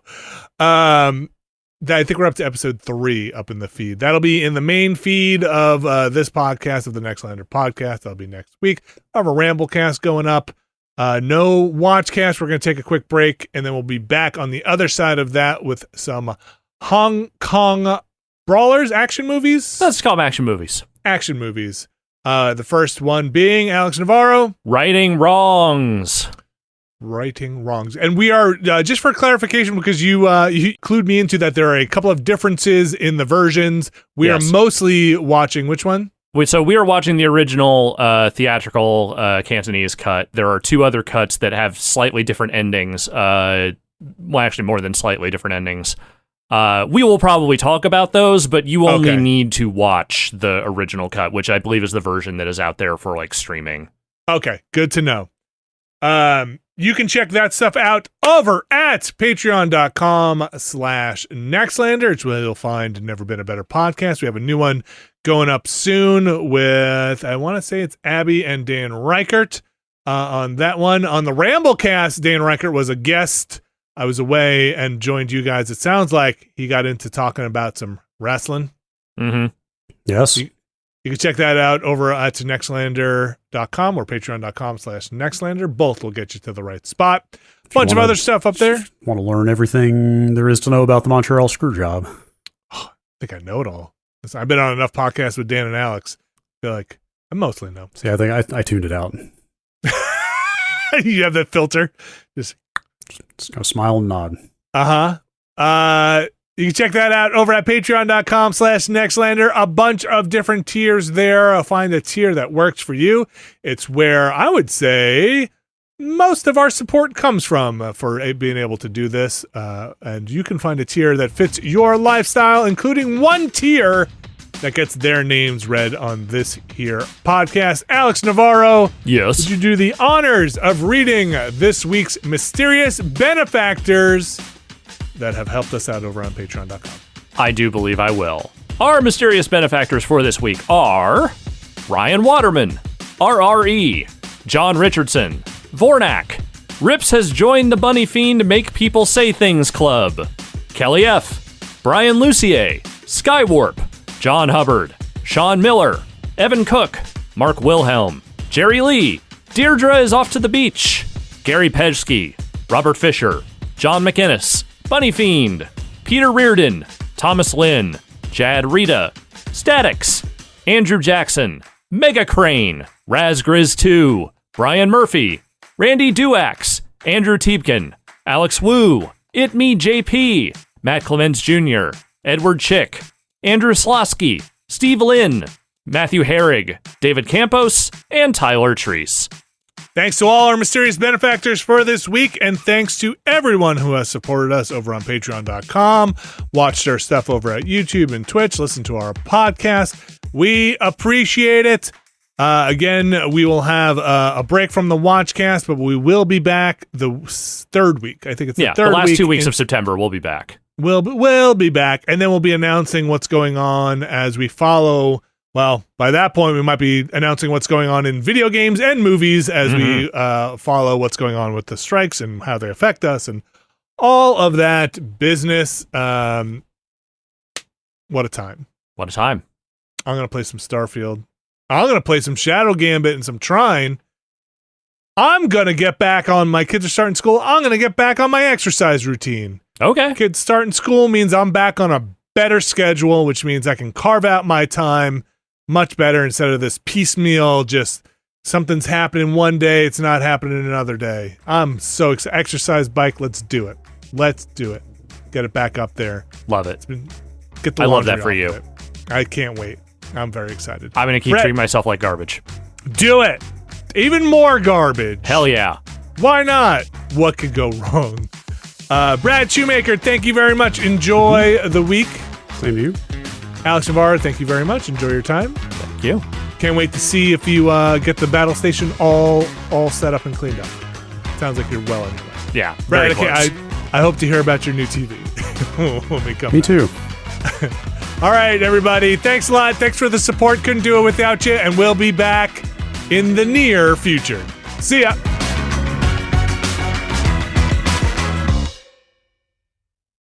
I think we're up to episode 3 up in the feed. That'll be in the main feed of this podcast, of the Nextlander podcast. That'll be next week. I have a Ramblecast going up. No Watchcast. We're going to take a quick break, and then we'll be back on the other side of that with some Hong Kong brawlers, action movies. Let's call them action movies. Action movies. The first one being Alex Navarro. Righting Wrongs. Righting Wrongs. And we are, just for clarification, because you clued me into that there are a couple of differences in the versions. We are mostly watching which one? So we are watching the original theatrical Cantonese cut. There are 2 other cuts that have slightly different endings. Well, actually more than slightly different endings. We will probably talk about those, but you only need to watch the original cut, which I believe is the version that is out there for like streaming. Okay, good to know. You can check that stuff out over at patreon.com/Nextlander. It's where you'll find Never Been a Better Podcast. We have a new one going up soon with, I want to say it's Abby and Dan Reichert on that one. On the Ramblecast, Dan Reichert was a guest. I was away and joined you guys. It sounds like he got into talking about some wrestling. Mm-hmm. Yes. You can check that out over at nextlander.com or patreon.com/Nextlander. Both will get you to the right spot. Bunch of other stuff up there. Want to learn everything there is to know about the Montreal Screwjob? Oh, I think I know it all. Listen, I've been on enough podcasts with Dan and Alex. I feel like I mostly know. See, I think I tuned it out. You have that filter. Just go smile and nod. You can check that out over at patreon.com/Nextlander. A bunch of different tiers there. Find a tier that works for you. It's where I would say most of our support comes from for being able to do this. And you can find a tier that fits your lifestyle, including one tier that gets their names read on this here podcast. Alex Navarro. Yes. Would you do the honors of reading this week's mysterious benefactors that have helped us out over on patreon.com? I do believe I will. Our mysterious benefactors for this week are Ryan Waterman, RRE, John Richardson, Vornak, Rips has joined the Bunny Fiend Make People Say Things Club, Kelly F., Brian Lucier, Skywarp, John Hubbard, Sean Miller, Evan Cook, Mark Wilhelm, Jerry Lee, Deirdre is off to the beach, Gary Pejsky, Robert Fisher, John McInnes, Bunny Fiend, Peter Reardon, Thomas Lynn, Jad Rita, Statics, Andrew Jackson, Mega Crane, Raz Grizz 2, Brian Murphy, Randy Duax, Andrew Tiepkin, Alex Wu, It Me JP, Matt Clements Jr., Edward Chick, Andrew Slosky, Steve Lynn, Matthew Herrig, David Campos, and Tyler Treese. Thanks to all our mysterious benefactors for this week, and thanks to everyone who has supported us over on patreon.com, watched our stuff over at YouTube and Twitch, listened to our podcast. We appreciate it. Again, we will have a break from the Watchcast, but we will be back the third week. I think it's the third week. The last 2 weeks of September, we'll be back. We'll be back, and then we'll be announcing what's going on as we follow. Well, by that point, we might be announcing what's going on in video games and movies as we follow what's going on with the strikes and how they affect us and all of that business. What a time. What a time. I'm going to play some Starfield. I'm going to play some Shadow Gambit and some Trine. I'm going to get back on, my kids are starting school. I'm going to get back on my exercise routine. Okay. Kids starting school means I'm back on a better schedule, which means I can carve out my time much better instead of this piecemeal, just something's happening one day, it's not happening another day. I'm so excited. Exercise bike, let's do it. Let's do it. Get it back up there. Love it. Get the I love that laundry for off you. of it. I can't wait. I'm very excited. I'm going to keep treating myself like garbage. Do it. Even more garbage. Hell yeah. Why not? What could go wrong? Brad Shoemaker, thank you very much. Enjoy the week. Same to you. Alex Navarro, thank you very much. Enjoy your time. Thank you. Can't wait to see if you get the battle station all set up and cleaned up. Sounds like you're well anyway. Yeah, Brad, very close. I hope to hear about your new TV when we come Me back. too. All right, everybody. Thanks a lot. Thanks for the support. Couldn't do it without you. And we'll be back in the near future. See ya.